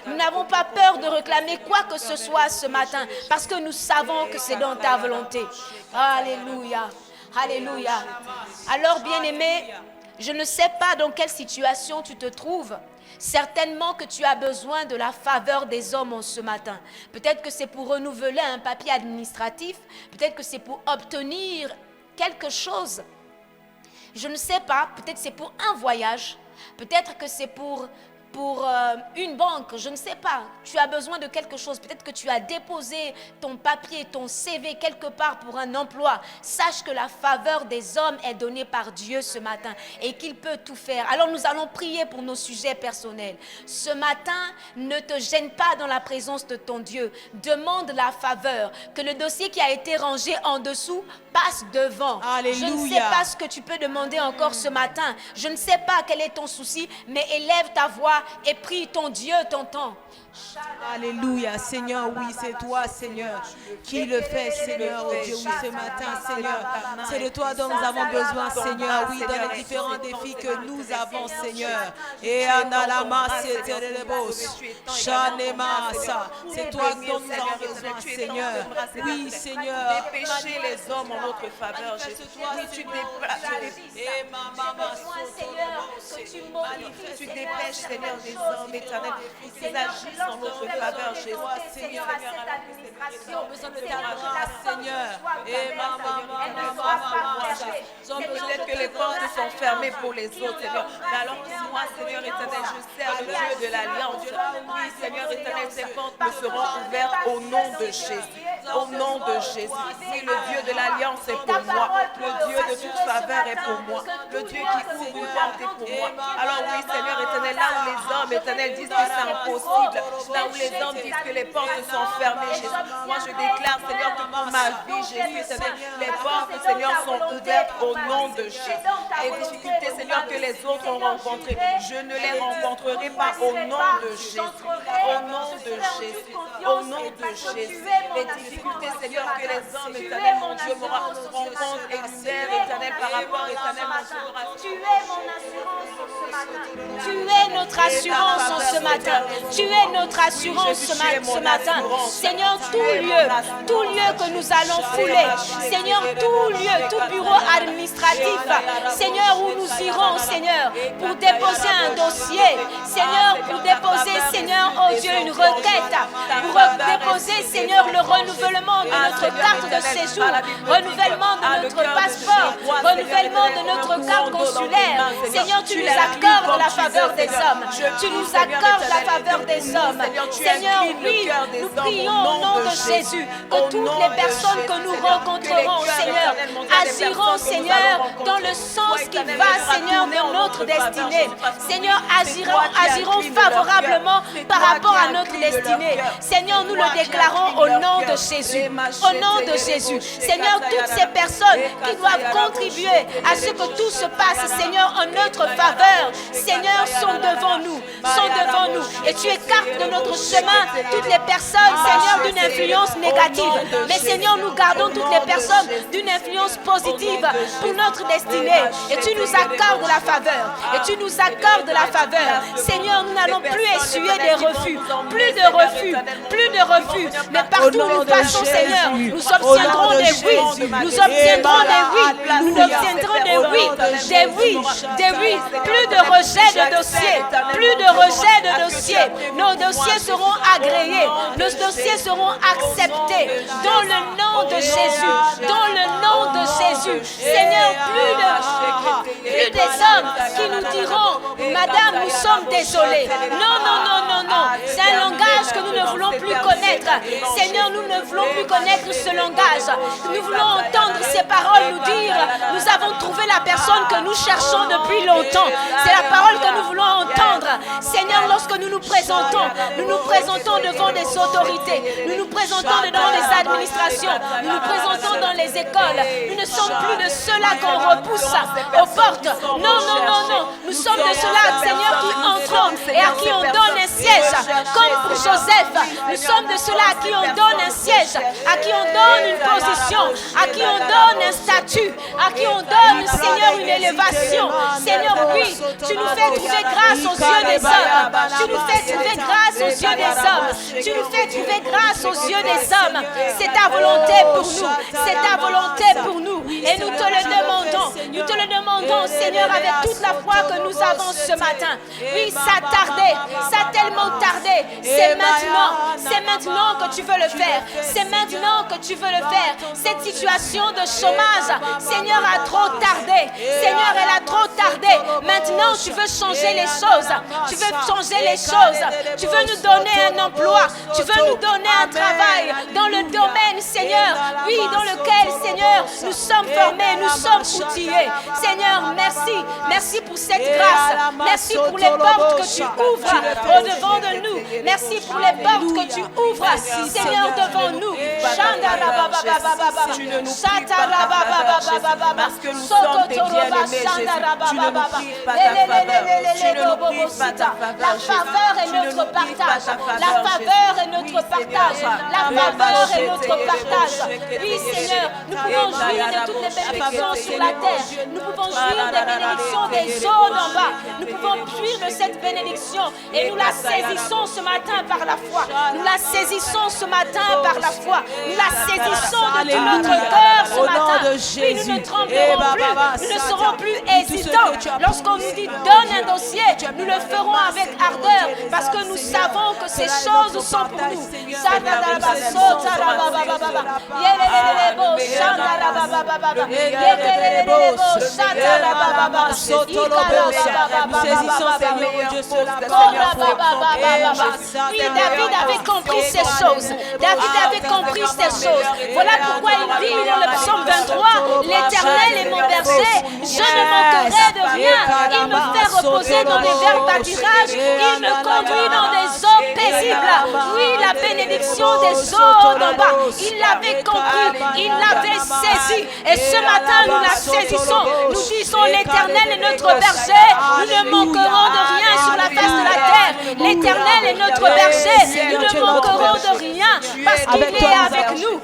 Nous n'avons pas peur de réclamer quoi que ce soit ce matin parce que nous savons que c'est dans ta volonté. Alléluia. Alléluia. Alors, bien-aimé, je ne sais pas dans quelle situation tu te trouves. Certainement que tu as besoin de la faveur des hommes en ce matin. Peut-être que c'est pour renouveler un papier administratif. Peut-être que c'est pour obtenir quelque chose. Je ne sais pas. Peut-être que c'est pour un voyage. Peut-être que c'est pour une banque, je ne sais pas, tu as besoin de quelque chose, peut-être que tu as déposé ton papier, ton CV quelque part pour un emploi. Sache que la faveur des hommes est donnée par Dieu ce matin et qu'il peut tout faire. Alors nous allons prier pour nos sujets personnels. Ce matin, ne te gêne pas dans la présence de ton Dieu. Demande la faveur, que le dossier qui a été rangé en dessous passe devant. Alléluia. Je ne sais pas ce que tu peux demander encore ce matin. Je ne sais pas quel est ton souci, mais élève ta voix et prie, ton Dieu t'entend. Alléluia, Seigneur, oui, c'est toi, Seigneur, qui le fait, Seigneur, oh Dieu, oui, ce matin, Seigneur. C'est de toi dont nous avons besoin, Seigneur, oui, dans les différents défis que nous avons, Seigneur. Et Analama, c'est toi dont nous avons besoin, Seigneur. Oui, Seigneur. Dépêcher les hommes en notre faveur, Jésus. Oui, tu dépêches, Seigneur, des hommes éternels. Ils agissent en notre faveur, Jésus. Seigneur, à cette administration, besoin de ta grâce, Seigneur. Et Peut-être que les portes sont fermées pour les autres, Seigneur. Mais alors moi, Seigneur éternel, je sers le Dieu de l'Alliance. Oui, Seigneur éternel, ces portes me seront ouvertes au nom de Jésus. Au nom de Jésus. Oui, le Dieu de l'Alliance est pour moi. Le Dieu de toute faveur est pour moi. Le Dieu qui ouvre une porte est pour moi. Alors oui, Seigneur éternel, là où les hommes éternels disent que c'est impossible, là où les hommes disent que les portes sont fermées, Jésus, moi je déclare, Seigneur, que pour ma vie, Jésus éternel, les portes, Seigneur, sont ouvertes au nom de Jésus. Les difficultés, Seigneur, que les autres ont rencontrées, je ne les rencontrerai pas au nom de Jésus. Au nom de Jésus. Au nom de Jésus. Les difficultés, Seigneur, que les hommes, éternel, mon Dieu, me rencontrent et lumière, éternel, par rapport, éternel, mon Dieu. Tu es mon assurance en ce matin. Tu es notre assurance en ce matin. Tu es notre assurance ce matin. Seigneur, tout lieu que nous allons fouler, Seigneur, tout lieu, tout bureau administratif, Seigneur, où nous irons, Seigneur, pour déposer un dossier, Seigneur, pour déposer, Seigneur, oh Dieu, une requête, pour déposer, Seigneur, le renouvellement de notre carte de séjour, renouvellement de notre passeport, renouvellement de notre carte consulaire. Seigneur, tu nous accordes la faveur des hommes. Tu nous accordes la faveur des hommes. Seigneur, oui, nous prions au nom de Jésus que toutes les personnes que nous rencontrerons, Seigneur, agiront, Seigneur, dans le sens qui va, Seigneur, de notre destinée. Seigneur, agiront favorablement par rapport à notre destinée. Seigneur, nous le déclarons au nom de Jésus. Au nom de Jésus. Seigneur, toutes ces personnes qui doivent contribuer à ce que tout se passe, Seigneur, en notre faveur, Seigneur, sont devant nous. Et tu écartes de notre chemin toutes les personnes, Seigneur, d'une influence négative. Mais Seigneur, nous gardons toutes les personnes d'une influence positive pour notre destinée. Et tu nous accordes la faveur. Seigneur, nous n'allons plus essuyer des refus. Plus de refus. Mais partout où nous passons, Seigneur, nous obtiendrons des oui. Nous obtiendrons des oui. Plus de rejet de dossiers. Nos dossiers seront agréés. Nos dossiers seront acceptés. Dans le nom de Jésus. Seigneur, plus des hommes qui nous diront, Madame, nous sommes désolés. Non. C'est un langage que nous ne voulons plus connaître. Seigneur, nous ne voulons plus connaître ce langage. Nous voulons entendre ces paroles nous dire, nous avons trouvé la personne que nous cherchons depuis longtemps. C'est la parole que nous voulons entendre. Seigneur, lorsque nous nous présentons devant des autorités, nous nous présentons devant les administrations, nous nous présentons dans les écoles. Nous ne sommes plus de ceux-là qu'on repousse aux portes. Non. Nous sommes de ceux-là, Seigneur, qui entrons et à qui on donne un siège. Comme pour Joseph, nous sommes de ceux-là à qui on donne un siège, à qui on donne une position, à qui on donne un statut, à qui on donne, Seigneur, une élévation. Seigneur, oui, tu nous fais trouver grâce aux yeux des hommes. C'est ta volonté pour nous. Et nous te le demandons, Seigneur, avec toute la foi que nous avons ce matin. Oui, ça a tellement tardé. C'est maintenant que tu veux le faire. Cette situation de chômage, Seigneur, a trop tardé. Elle a trop tardé. Maintenant, tu veux changer les choses. Tu veux nous donner un emploi. Tu veux nous donner un travail dans le domaine, Seigneur. Oui, dans lequel, Seigneur, nous sommes formés, nous sommes outillés. Seigneur, merci. Merci pour cette grâce. Merci pour les portes que tu ouvres au-devant de nous. Merci pour les portes que tu ouvres, Seigneur, devant nous. Parce que nous sommes tes bien-aimés, Jésus. Tu ne nous prives pas ta faveur. La faveur est notre partage. Oui, Seigneur, nous pouvons jouir de toutes les bénédictions sur la terre. Nous pouvons jouir des bénédictions des eaux d'en bas. Nous pouvons jouir de cette bénédiction et nous la saisissons ce matin par la foi. Nous la saisissons de tout notre cœur ce matin. Oui, nous ne tremblerons plus. Nous ne serons plus hésitants. Lorsqu'on nous dit donne un dossier, nous le ferons avec ardeur parce que nous savons que ces choses sont pour nous. Oui, David avait compris ces choses. Voilà pourquoi il dit dans le psaume 23, l'Éternel est mon berger, je ne manquerai de rien. Il me fait reposer dans des verts pâturages, il me conduit dans des eaux paisibles. Oui, la bénédiction des eaux d'en bas, il l'avait compris, il l'avait saisi. Et ce matin, nous la saisissons. Nous disons, l'Éternel est notre berger, nous ne manquerons de rien sur la face de la terre. L'Éternel est notre berger, nous ne manquerons de rien parce qu'il est avec nous.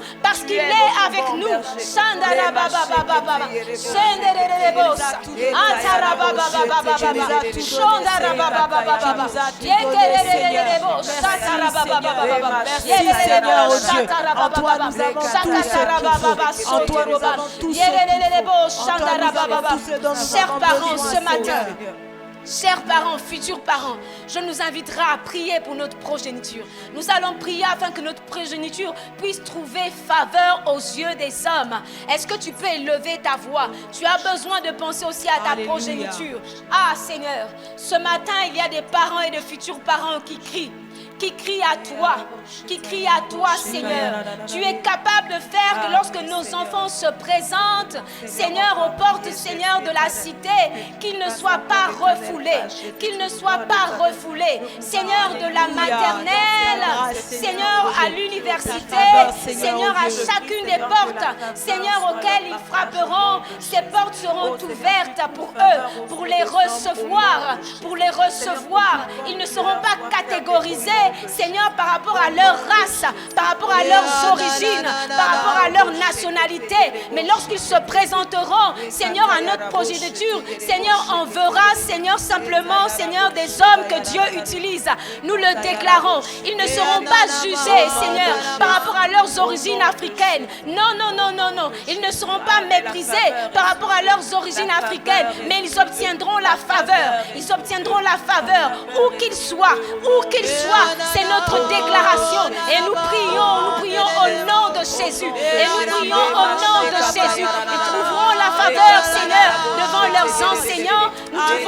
Seigneur Dieu, en toi nous avons tout ce qu'il faut. En toi nous avons tout ce qu'il faut. Chers parents, ce matin, Chers parents, futurs parents, je nous inviterai à prier pour notre progéniture. Nous allons prier afin que notre progéniture puisse trouver faveur aux yeux des hommes. Est-ce que tu peux élever ta voix? Tu as besoin de penser aussi à ta progéniture. Ah Seigneur, ce matin, il y a des parents et de futurs parents qui crient à toi, Seigneur. Tu es capable de faire que lorsque nos enfants se présentent, Seigneur, aux portes, Seigneur, de la cité, qu'ils ne soient pas refoulés, Seigneur, de la maternelle, Seigneur, à l'université, Seigneur, à chacune des portes, Seigneur, auxquelles ils frapperont, ces portes seront ouvertes pour eux, pour les recevoir. Ils ne seront pas catégorisés, Seigneur, par rapport à leur race, par rapport à leurs origines, par rapport à leur nationalité. Mais lorsqu'ils se présenteront, Seigneur, à notre progéniture, Seigneur, on verra, Seigneur, simplement, Seigneur, des hommes que Dieu utilise. Nous le déclarons. Ils ne seront pas jugés, Seigneur, par rapport à leurs origines africaines. Non. Ils ne seront pas méprisés par rapport à leurs origines africaines, mais ils obtiendront la faveur. Où qu'ils soient. C'est notre déclaration. Et nous prions au nom de Jésus. Ils trouveront la faveur, Seigneur, devant leurs enseignants.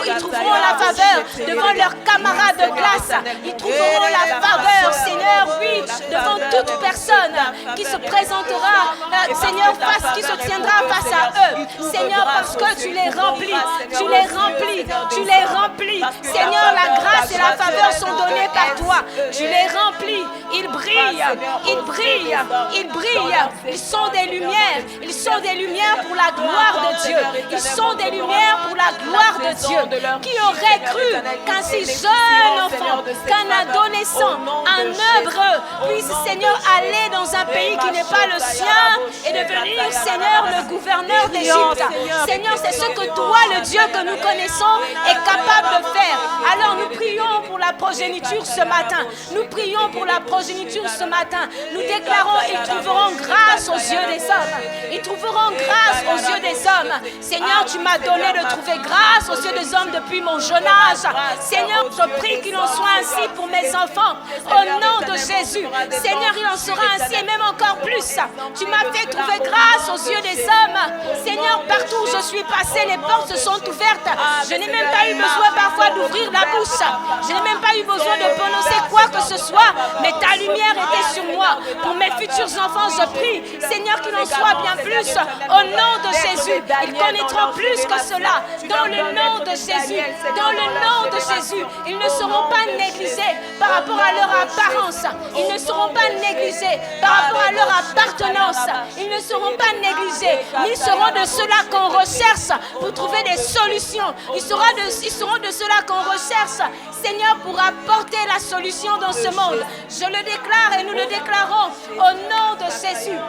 Ils trouveront la faveur devant leurs camarades de classe. Ils trouveront la faveur, Seigneur, oui, devant toute personne qui se présentera, Seigneur, qui se tiendra face à eux. Seigneur, parce que tu les remplis. Seigneur, la grâce et la faveur sont données par toi. Tu les remplis. Ils brillent. Ils sont des lumières pour la gloire de Dieu. Qui aurait cru qu'un si jeune enfant, qu'un adolescent, un œuvreux puisse, Seigneur, aller dans un pays qui n'est pas le sien et devenir, Seigneur, le gouverneur d'Égypte. Seigneur, c'est ce que toi, le Dieu que nous connaissons, est capable de faire. Alors nous prions pour la progéniture ce matin. Nous déclarons, ils trouveront grâce aux yeux des hommes. Seigneur, tu m'as donné de trouver grâce aux yeux des hommes depuis mon jeune âge. Seigneur, je prie qu'il en soit ainsi pour mes enfants. Au nom de Jésus. Seigneur, il en sera ainsi et même encore plus. Tu m'as fait trouver grâce aux yeux des hommes. Seigneur, partout où je suis passé, les portes se sont ouvertes. Je n'ai même pas eu besoin parfois d'ouvrir la bouche. Je n'ai même pas eu besoin de prononcer quoi que ce soit. Mais ta lumière était sur moi. Pour mes futurs enfants, je prie, Seigneur, qu'il en soit bien plus. Au nom de Jésus, ils connaîtront plus que cela. Dans le nom de Jésus, ils ne seront pas négligés par rapport à leur apparence. Ils ne seront pas négligés par rapport à leur appartenance. Ils ne seront pas négligés. Ils seront de ceux-là qu'on recherche pour trouver des solutions. Ils seront de ceux-là qu'on recherche, Seigneur, pour apporter la solution dans ce monde. Je le déclare et nous le déclarons au nom de Jésus.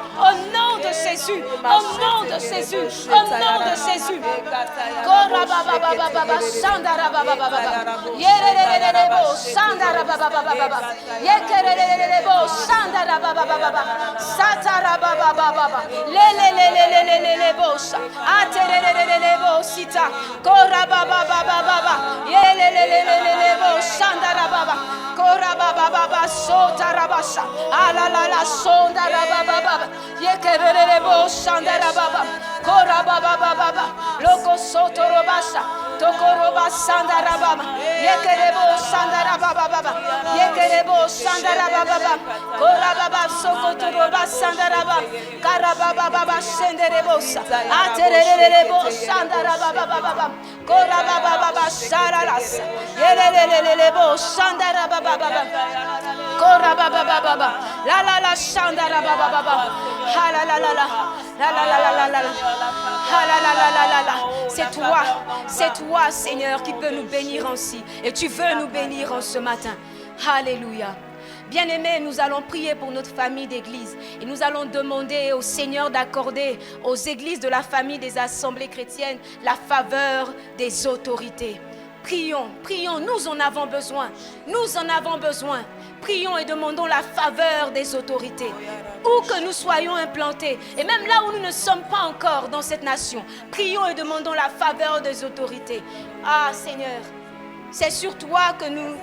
Tokoroba sandara baba, yekerebo sandara baba baba, yekerebo sandara baba baba, korababa sokotoroba sandara baba, karababa baba senderebosa, atererebo sandara baba baba, korababa baba saralas, yerelelelebo sandara baba baba, korababa baba, la la la sandara baba baba, ha la la la la, la la la la la la. C'est toi, Seigneur, qui peux nous bénir ainsi. Et tu veux nous bénir en ce matin. Alléluia. Bien-aimés, nous allons prier pour notre famille d'église. Et nous allons demander au Seigneur d'accorder aux églises de la famille des assemblées chrétiennes la faveur des autorités. Prions, nous en avons besoin. Prions et demandons la faveur des autorités. Où que nous soyons implantés, et même là où nous ne sommes pas encore dans cette nation, prions et demandons la faveur des autorités. Ah Seigneur, C'est sur toi que nous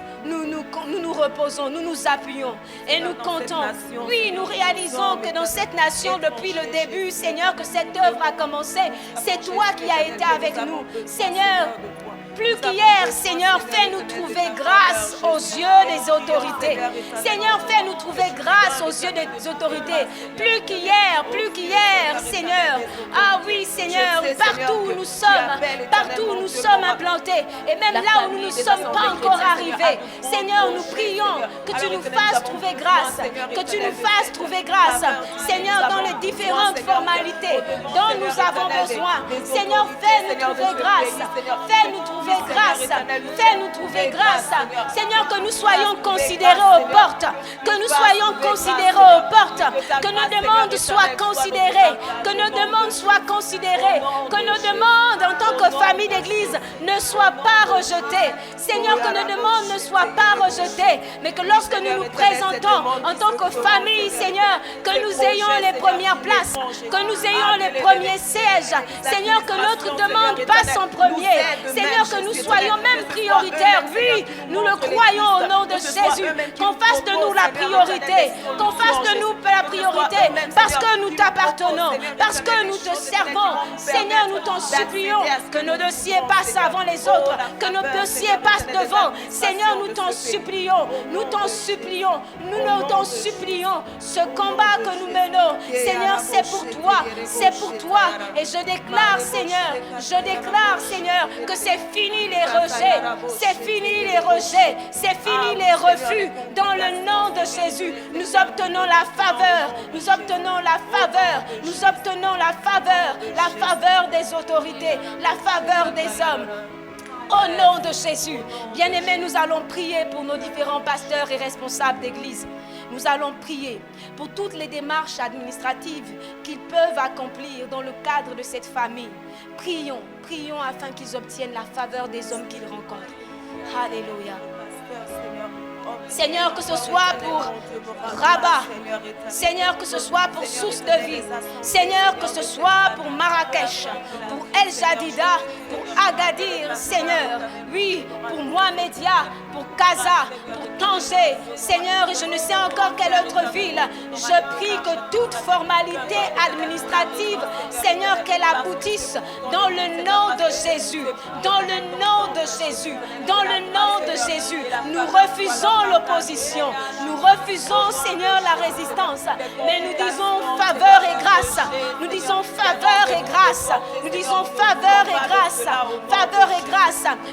reposons, nous nous appuyons et nous comptons. Oui, nous réalisons que dans cette nation, depuis le début, Seigneur, que cette œuvre a commencé, c'est toi qui as été avec nous. Seigneur, plus qu'hier, Seigneur, fais-nous trouver grâce aux yeux des autorités. Seigneur, fais-nous trouver grâce aux yeux des autorités. Plus qu'hier, Seigneur. Ah oui, Seigneur, partout où nous sommes implantés, et même là où nous ne sommes pas encore arrivés, Seigneur, nous prions que tu nous fasses trouver grâce, Seigneur, dans les différentes formalités dont nous avons besoin. Seigneur, fais-nous trouver grâce, Seigneur, que nous soyons considérés aux portes, que nos demandes soient considérées, que nos demandes en tant que famille d'église ne soient pas rejetées. Seigneur, que nos demandes ne soient pas rejetées, mais que lorsque nous nous présentons en tant que famille, Seigneur, que nous ayons les premières places, que nous ayons les premiers sièges. Seigneur, que notre demande passe en premier. Seigneur, que nous soyons même prioritaires. Oui, nous le croyons au nom de Jésus. Qu'on fasse de nous la priorité. Parce que nous t'appartenons, parce que nous te servons. Seigneur, nous t'en supplions que nos dossiers passent avant les autres, que nos dossiers passent devant. Seigneur, nous t'en supplions. Ce combat que nous menons, Seigneur, c'est pour toi. Et je déclare, Seigneur, que c'est fini les rejets, c'est fini les refus. Dans le nom de Jésus, nous obtenons la faveur, la faveur des autorités, la faveur des hommes. Au nom de Jésus, bien-aimés, nous allons prier pour nos différents pasteurs et responsables d'église. Nous allons prier pour toutes les démarches administratives qu'ils peuvent accomplir dans le cadre de cette famille. Prions afin qu'ils obtiennent la faveur des hommes qu'ils rencontrent. Alléluia. Seigneur, que ce soit pour Rabat, Seigneur, que ce soit pour Source de Vie, Seigneur, que ce soit pour Marrakech, pour El Jadida, pour Agadir, Seigneur, oui, pour Mohamedia, pour Casa, pour Tanger, Seigneur, et je ne sais encore quelle autre ville. Je prie que toute formalité administrative, Seigneur, qu'elle aboutisse dans le nom de Jésus, Nous refusons l'opposition, nous refusons, Seigneur, la résistance, mais nous disons faveur et grâce,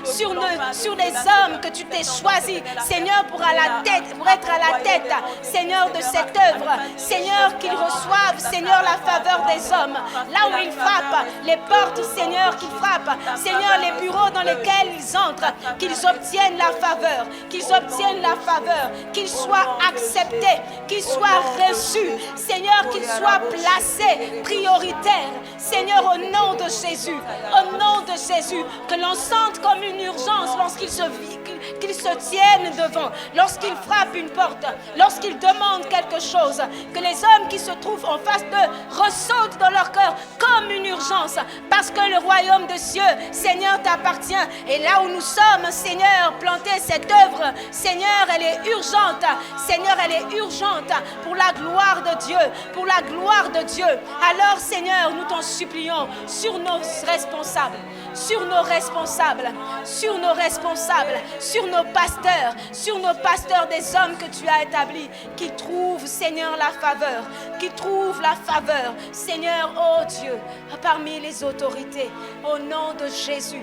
sur les hommes que tu t'es choisis, Seigneur, pour être à la tête, Seigneur, de cette œuvre, Seigneur, qu'ils reçoivent, Seigneur, la faveur des hommes, là où ils frappent, les portes, Seigneur, qu'ils frappent, Seigneur, les bureaux dans lesquels ils entrent, qu'ils obtiennent la faveur, qu'ils soient acceptés, qu'ils soient reçus, Seigneur, qu'ils soient placés prioritaires, Seigneur, au nom de Jésus, que l'on sente comme une urgence lorsqu'ils se tiennent devant, lorsqu'ils frappent une porte, lorsqu'ils demandent quelque chose, que les hommes qui se trouvent en face d'eux ressentent dans leur cœur comme une urgence, parce que le royaume de cieux, Seigneur, t'appartient. Et là où nous sommes, Seigneur, planter cette œuvre, Seigneur, elle est urgente. Seigneur, elle est urgente pour la gloire de Dieu. Alors, Seigneur, nous t'en supplions sur nos responsables, sur nos pasteurs des hommes que tu as établis, qui trouvent, Seigneur, la faveur, Seigneur, oh Dieu, parmi les autorités, au nom de Jésus.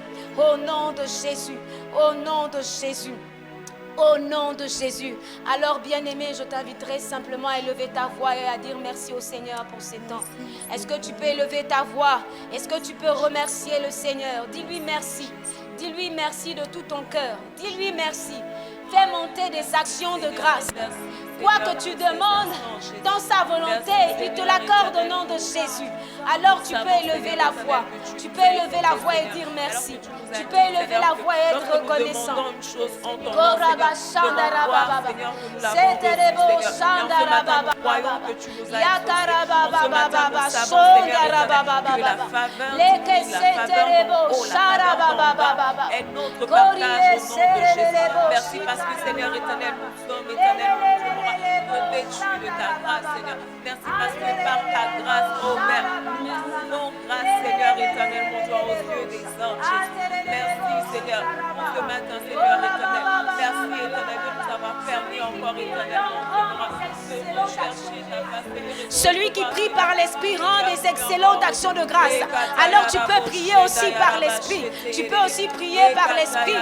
Alors, bien-aimé, je t'inviterai simplement à élever ta voix et à dire merci au Seigneur pour ces temps. Est-ce que tu peux élever ta voix? Est-ce que tu peux remercier le Seigneur? Dis-lui merci. Dis-lui merci de tout ton cœur. Dis-lui merci. Fais monter des actions de grâce. Quoi que tu demandes dans sa volonté, il te l'accorde au nom de Jésus. Alors tu peux élever la voix. Tu peux élever la voix et dire merci. Tu peux élever la voix et être reconnaissant. combat est notre partage au nom de Jésus. Merci parce que Seigneur éternel, nous sommes éternellement revêtus de ta grâce, Seigneur. Merci parce que par ta grâce, oh Père, nous trouvons grâce, Seigneur éternel, mon Dieu, aux yeux des anges, Jésus. Merci, Seigneur, pour ce matin, Seigneur éternel. Merci, éternel, de nous avoir permis encore, éternellement, de rechercher ta face, Seigneur. Celui qui prie par l'Esprit rend des excellentes actions de grâce. Alors tu peux prier aussi par l'Esprit. Tu peux aussi prier par l'Esprit.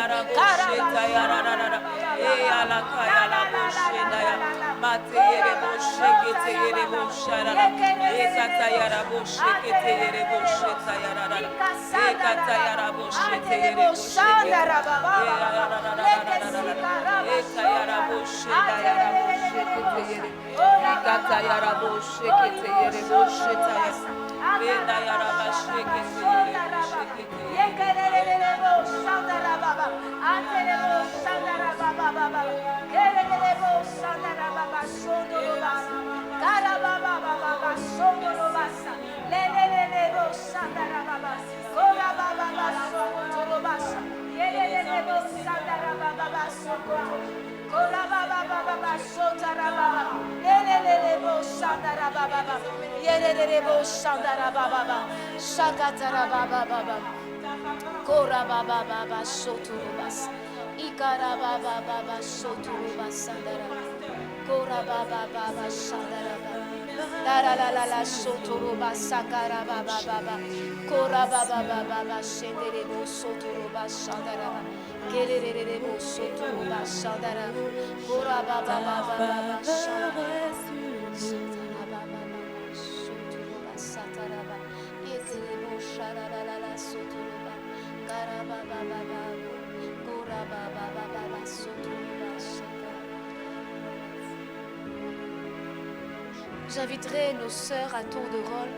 La la la la la sotoroba sakara baba baba kora baba baba shenderebo sotoroba shandara kererebo sotoroba shandara kora baba baba baba shandara baba sotoroba sataraba yeterebo sharara la la sotoroba kara baba baba kora baba baba sotoroba shandara. J'inviterai nos sœurs à tour de rôle.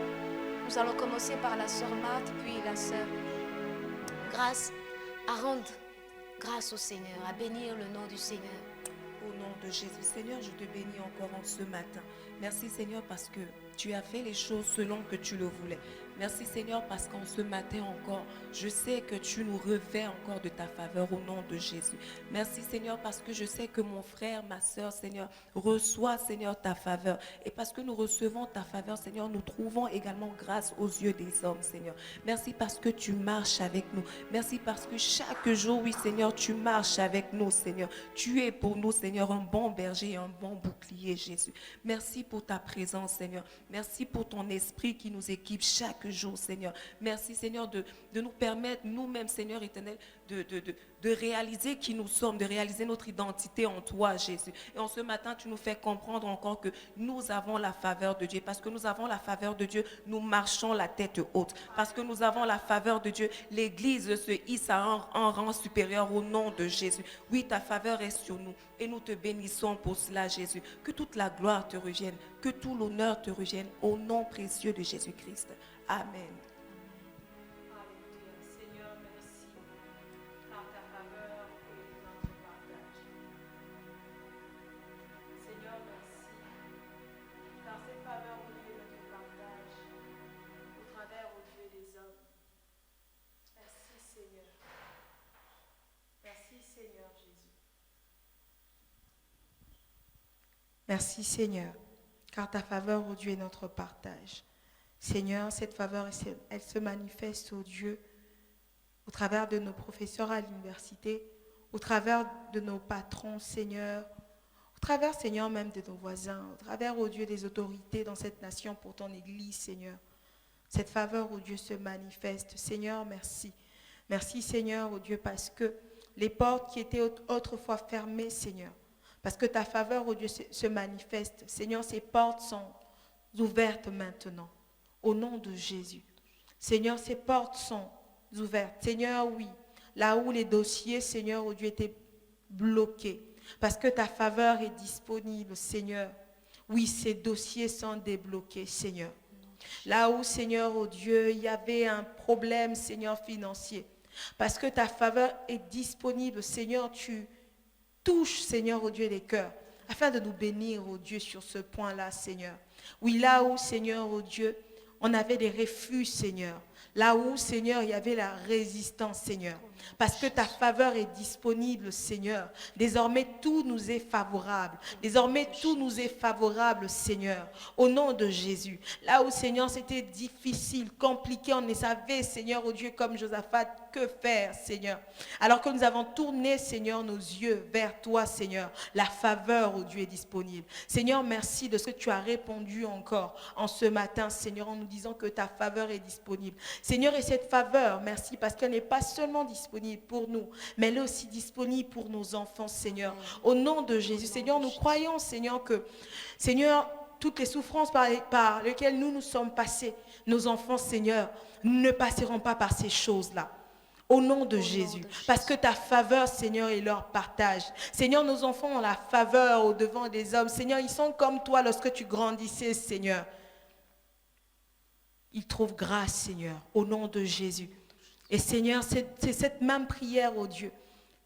Nous allons commencer par la sœur Marthe, puis la sœur Grâce, à rendre grâce au Seigneur, à bénir le nom du Seigneur. Au nom de Jésus, Seigneur, je te bénis encore en ce matin. Merci Seigneur parce que tu as fait les choses selon que tu le voulais. Merci Seigneur parce qu'en ce matin encore, je sais que tu nous revêts encore de ta faveur au nom de Jésus. Merci Seigneur parce que je sais que mon frère, ma soeur, Seigneur, reçoit Seigneur ta faveur. Et parce que nous recevons ta faveur, Seigneur, nous trouvons également grâce aux yeux des hommes, Seigneur. Merci parce que tu marches avec nous. Merci parce que chaque jour, oui Seigneur, tu marches avec nous, Seigneur. Tu es pour nous, Seigneur, un bon berger et un bon bouclier, Jésus. Merci pour ta présence, Seigneur. Merci pour ton esprit qui nous équipe chaque jour, Seigneur. Merci, Seigneur, de nous permettre, nous-mêmes, Seigneur éternel, de réaliser qui nous sommes, de réaliser notre identité en toi, Jésus. Et en ce matin, tu nous fais comprendre encore que nous avons la faveur de Dieu. Parce que nous avons la faveur de Dieu, nous marchons la tête haute. Parce que nous avons la faveur de Dieu, l'Église se hisse à un rang supérieur au nom de Jésus. Oui, ta faveur est sur nous et nous te bénissons pour cela, Jésus. Que toute la gloire te revienne, que tout l'honneur te revienne au nom précieux de Jésus-Christ. Amen. Merci Seigneur, car ta faveur, ô Dieu, est notre partage. Seigneur, cette faveur, elle se manifeste, ô Dieu, au travers de nos professeurs à l'université, au travers de nos patrons, Seigneur, au travers, Seigneur, même de nos voisins, au travers, ô Dieu, des autorités dans cette nation pour ton Église, Seigneur. Cette faveur, ô Dieu, se manifeste. Seigneur, merci. Merci, Seigneur, ô Dieu, parce que les portes qui étaient autrefois fermées, Seigneur, parce que ta faveur, ô Dieu, se manifeste. Seigneur, ces portes sont ouvertes maintenant, au nom de Jésus. Seigneur, ces portes sont ouvertes. Seigneur, oui, là où les dossiers, Seigneur, ô Dieu, étaient bloqués, parce que ta faveur est disponible, Seigneur. Oui, ces dossiers sont débloqués, Seigneur. Là où, Seigneur, ô Dieu, il y avait un problème, Seigneur, financier, parce que ta faveur est disponible, Seigneur, tu touche, Seigneur, ô Dieu, les cœurs, afin de nous bénir, ô Dieu, sur ce point-là, Seigneur. Oui, là où, Seigneur, ô Dieu, on avait des refus, Seigneur. Là où, Seigneur, il y avait la résistance, Seigneur. Parce que ta faveur est disponible, Seigneur. Désormais, tout nous est favorable. Désormais, tout nous est favorable, Seigneur. Au nom de Jésus. Là où, Seigneur, c'était difficile, compliqué, on ne savait, Seigneur, oh Dieu, comme Josaphat, que faire, Seigneur. Alors que nous avons tourné, Seigneur, nos yeux vers toi, Seigneur. La faveur, oh Dieu, est disponible. Seigneur, merci de ce que tu as répondu encore en ce matin, Seigneur, en nous disant que ta faveur est disponible. Seigneur, et cette faveur, merci, parce qu'elle n'est pas seulement disponible pour nous, mais elle est aussi disponible pour nos enfants, Seigneur. Au nom de Jésus, Seigneur, nous croyons, Seigneur, que, Seigneur, toutes les souffrances par lesquelles nous sommes passés, nos enfants, Seigneur, ne passeront pas par ces choses-là. Au nom de Jésus, parce que ta faveur, Seigneur, est leur partage. Seigneur, nos enfants ont la faveur au devant des hommes. Seigneur, ils sont comme toi lorsque tu grandissais, Seigneur. Ils trouvent grâce, Seigneur, au nom de Jésus. Et Seigneur, c'est cette même prière, oh Dieu,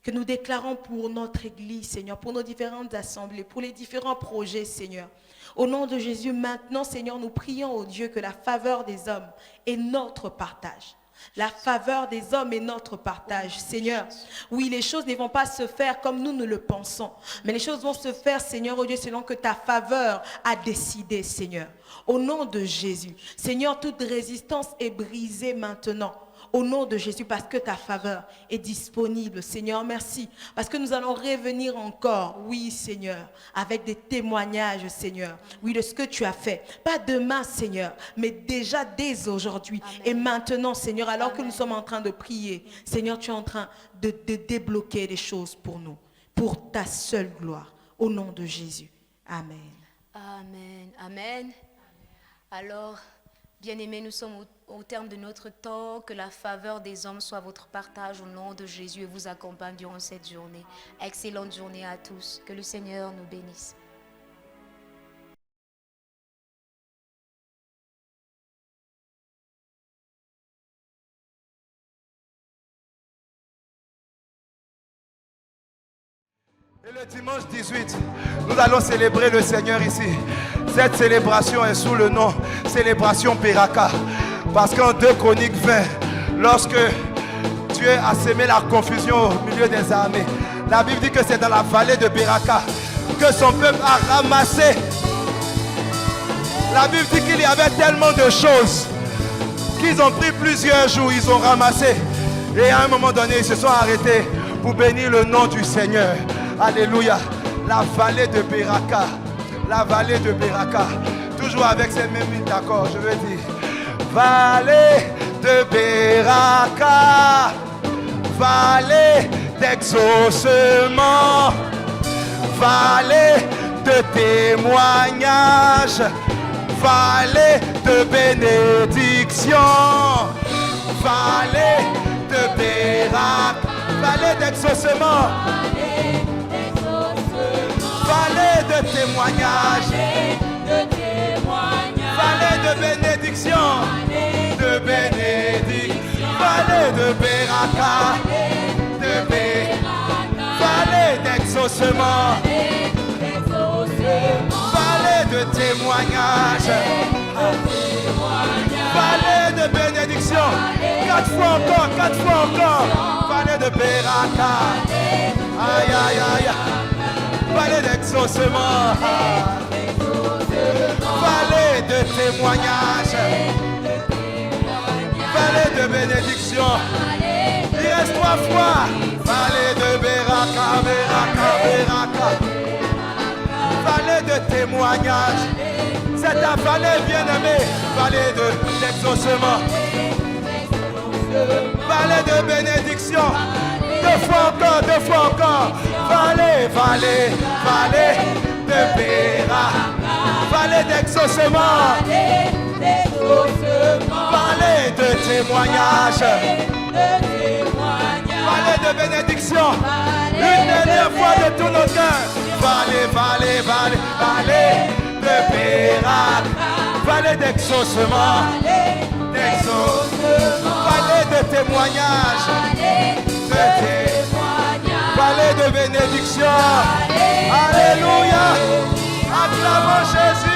que nous déclarons pour notre Église, Seigneur, pour nos différentes assemblées, pour les différents projets, Seigneur. Au nom de Jésus, maintenant, Seigneur, nous prions, oh Dieu, que la faveur des hommes est notre partage. La faveur des hommes est notre partage, Seigneur. Oui, les choses ne vont pas se faire comme nous le pensons, mais les choses vont se faire, Seigneur, oh Dieu, selon que ta faveur a décidé, Seigneur. Au nom de Jésus, Seigneur, toute résistance est brisée maintenant. Au nom de Jésus, parce que ta faveur est disponible, Seigneur, merci. Parce que nous allons revenir encore, oui, Seigneur, avec des témoignages, Seigneur, oui, de ce que tu as fait. Pas demain, Seigneur, mais déjà dès aujourd'hui. Et maintenant, Seigneur, alors que nous sommes en train de prier, Seigneur, tu es en train de débloquer les choses pour nous, pour ta seule gloire. Au nom de Jésus. Amen. Amen. Amen. Alors, bien-aimés, nous sommes au terme de notre temps. Que la faveur des hommes soit votre partage au nom de Jésus et vous accompagne durant cette journée. Excellente journée à tous. Que le Seigneur nous bénisse. Et le dimanche 18, nous allons célébrer le Seigneur ici. Cette célébration est sous le nom Célébration Beraka. Parce qu'en 2 Chroniques 20, lorsque Dieu a sémé la confusion au milieu des armées, la Bible dit que c'est dans la vallée de Beraka que son peuple a ramassé. La Bible dit qu'il y avait tellement de choses qu'ils ont pris plusieurs jours, ils ont ramassé. Et à un moment donné, ils se sont arrêtés pour bénir le nom du Seigneur. Alléluia. La vallée de Beraka. La vallée de Beraka. Toujours avec ces mêmes accords, je veux dire. Vallée de Beraka. Vallée d'exaucement. Vallée de témoignage. Vallée de bénédiction. Vallée de Beraka. Vallée d'exaucement. Vallée de témoignage. Vallée de bénédiction. De bénédiction. Vallée de Beraka. Vallée d'exaucement. Vallée de témoignage. Vallée de bénédiction. 4 fois encore, 4 fois encore. Vallée de Beraka. Aïe, aïe, aïe. Vallée d'exaucement. Vallée de témoignage. Vallée de bénédiction. Il reste 3 fois. Vallée de Beraka, Beraka, Beraka. Vallée de témoignage. C'est ta vallée bien-aimée. Vallée d'exaucement. Vallée de bénédiction. 2 fois encore, 2 fois encore. Vallée, vallée, vallée de Beraka. Vallée d'exaucement. Vallée de témoignage. Vallée de bénédiction. Une dernière fois de tout notre cœur. Vallée, vallée, vallée, vallée de Beraka. Vallée d'exaucement. Vallée de témoignage. Vallée de bénédiction. Alléluia. Acclamons Jésus.